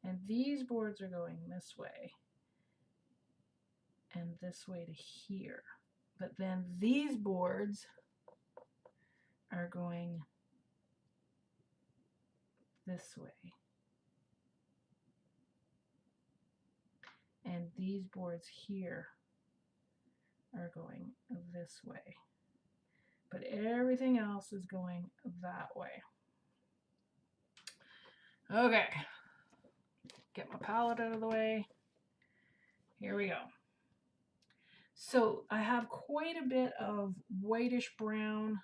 and these boards are going this way, and this way to here. But then these boards are going this way, and these boards here are going this way. But everything else is going that way. Okay, get my palette out of the way. Here we go. So I have quite a bit of whitish brown.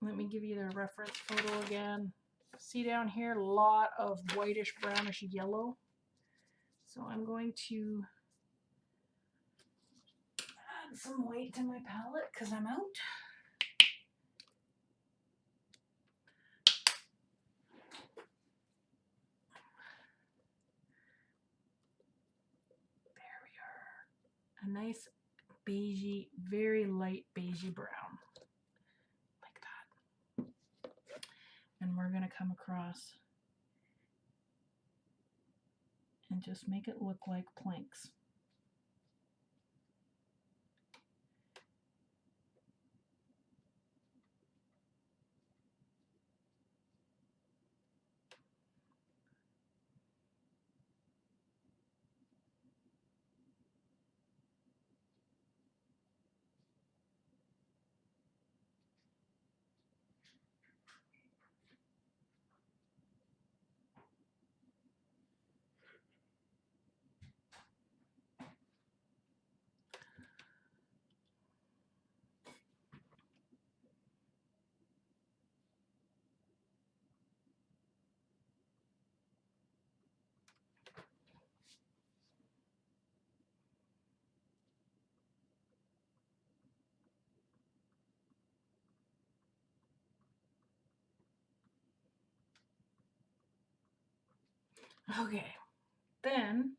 Let me give you the reference photo again. See down here, a lot of whitish brownish yellow. So I'm going to add some white to my palette because I'm out. There we are. A nice beigey, very light beigey brown. Like that. And we're going to come across and just make it look like planks. Okay, then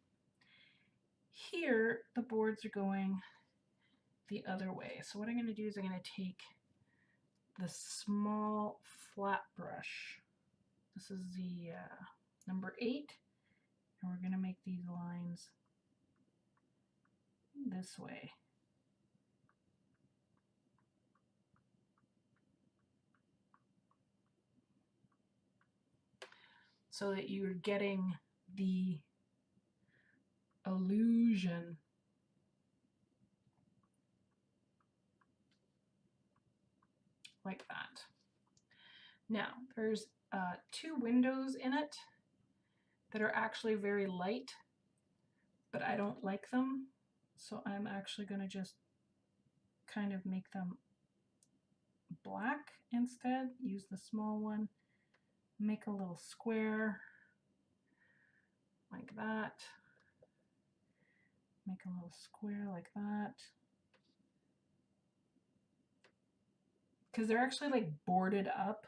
here the boards are going the other way. So what I'm going to do is I'm going to take the small flat brush. This is the number 8, and we're going to make these lines this way. so that you're getting the illusion. Like that. Now, there's 2 windows in it that are actually very light, but I don't like them, so I'm actually going to just kind of make them black instead. Use the small one, make a little square like that, make a little square like that, because they're actually like boarded up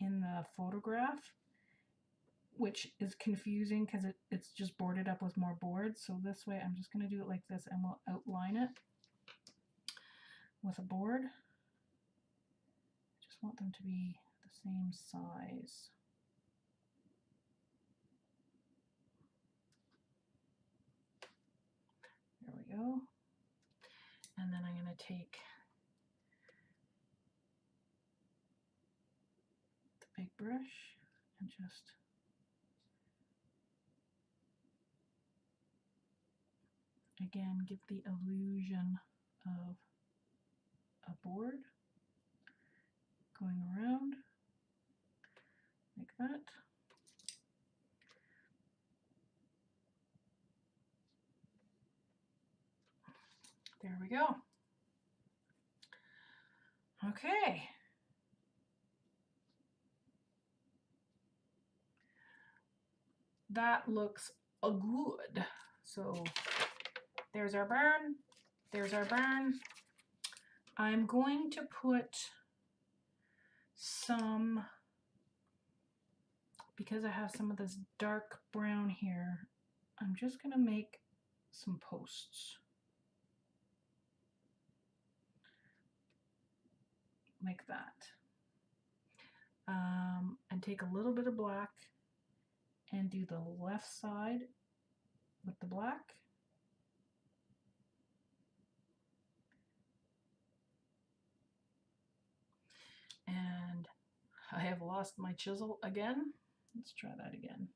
in the photograph, which is confusing because it's just boarded up with more boards. So this way I'm just going to do it like this, and we'll outline it with a board. I just want them to be the same size. There we go. And then I'm going to take the big brush and just again give the illusion of a board going around like that. There we go. Okay. That looks good. So there's our barn. There's our barn. I'm going to put some, because I have some of this dark brown here, I'm just going to make some posts. Like that. And take a little bit of black and do the left side with the black. And I have lost my chisel again. Let's try that again.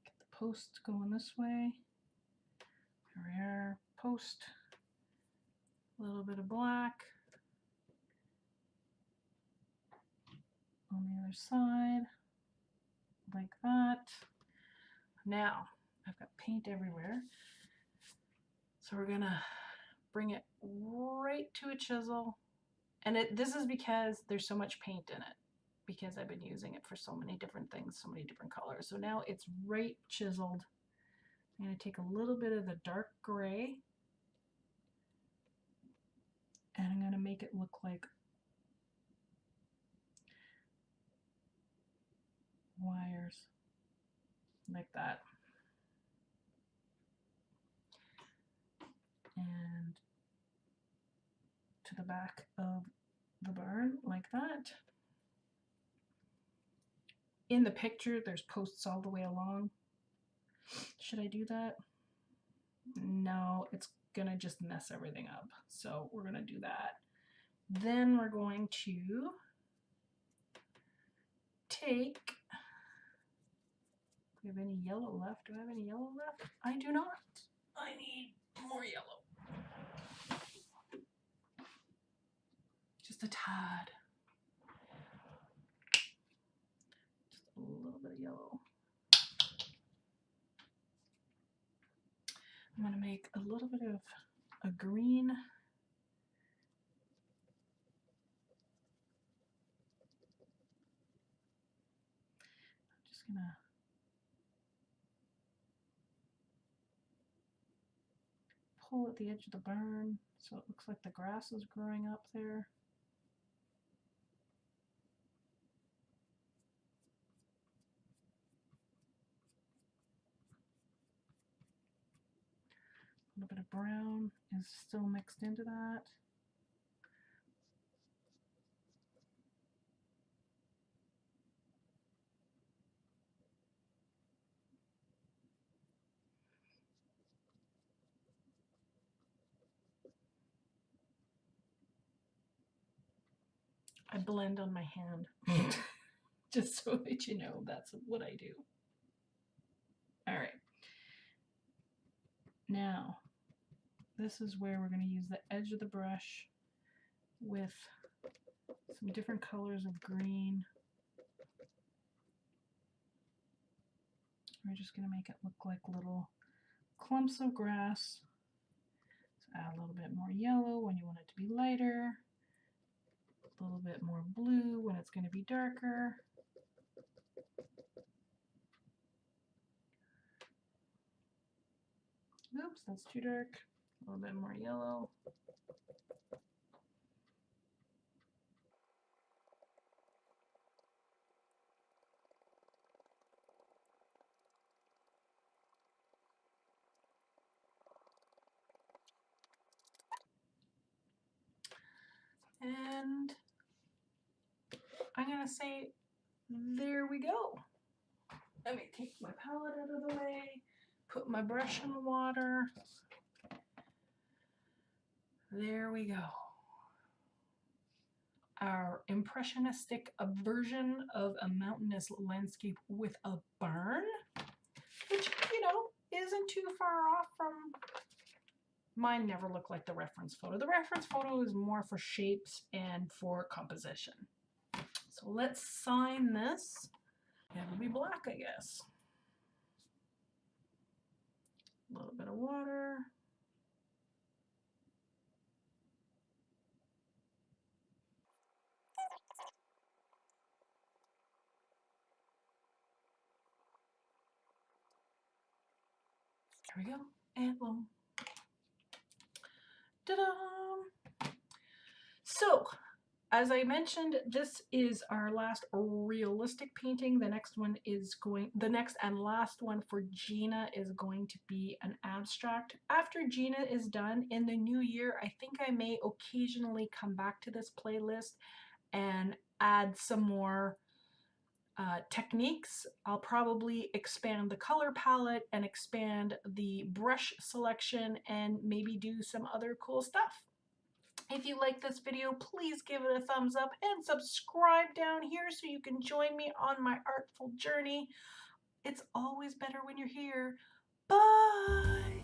Get the post going this way. Here we are, post. A little bit of black on the other side, like that. Now, I've got paint everywhere, so we're gonna bring it right to a chisel. And this is because there's so much paint in it, because I've been using it for so many different things, so many different colors. So now it's right chiseled. I'm gonna take a little bit of the dark gray, and I'm going to make it look like wires, like that. And to the back of the barn, like that. In the picture, there's posts all the way along. Should I do that? No, it's going to just mess everything up. So we're going to do that. Then we're going to take, do we have any yellow left? Do I have any yellow left? I do not. I need more yellow. Just a tad. Just a little bit of yellow. I'm going to make a little bit of a green. I'm just going to pull at the edge of the barn so it looks like the grass is growing up there. A little bit of brown is still mixed into that. I blend on my hand. Just so that you know, that's what I do. All right. Now, this is where we're going to use the edge of the brush with some different colors of green. We're just going to make it look like little clumps of grass. So add a little bit more yellow when you want it to be lighter, a little bit more blue when it's going to be darker. Oops, that's too dark. A little bit more yellow. And I'm going to say, there we go. Let me take my palette out of the way, put my brush in the water. There we go. Our impressionistic version of a mountainous landscape with a barn, which, you know, isn't too far off from... Mine never looked like the reference photo. The reference photo is more for shapes and for composition. So let's sign this. It'll be black, I guess. A little bit of water. There we go. And boom. Ta-da! So, as I mentioned, this is our last realistic painting. The next and last one for Gina is going to be an abstract. After Gina is done in the new year, I think I may occasionally come back to this playlist and add some more techniques. I'll probably expand the color palette and expand the brush selection and maybe do some other cool stuff. If you like this video, please give it a thumbs up and subscribe down here so you can join me on my artful journey. It's always better when you're here. Bye!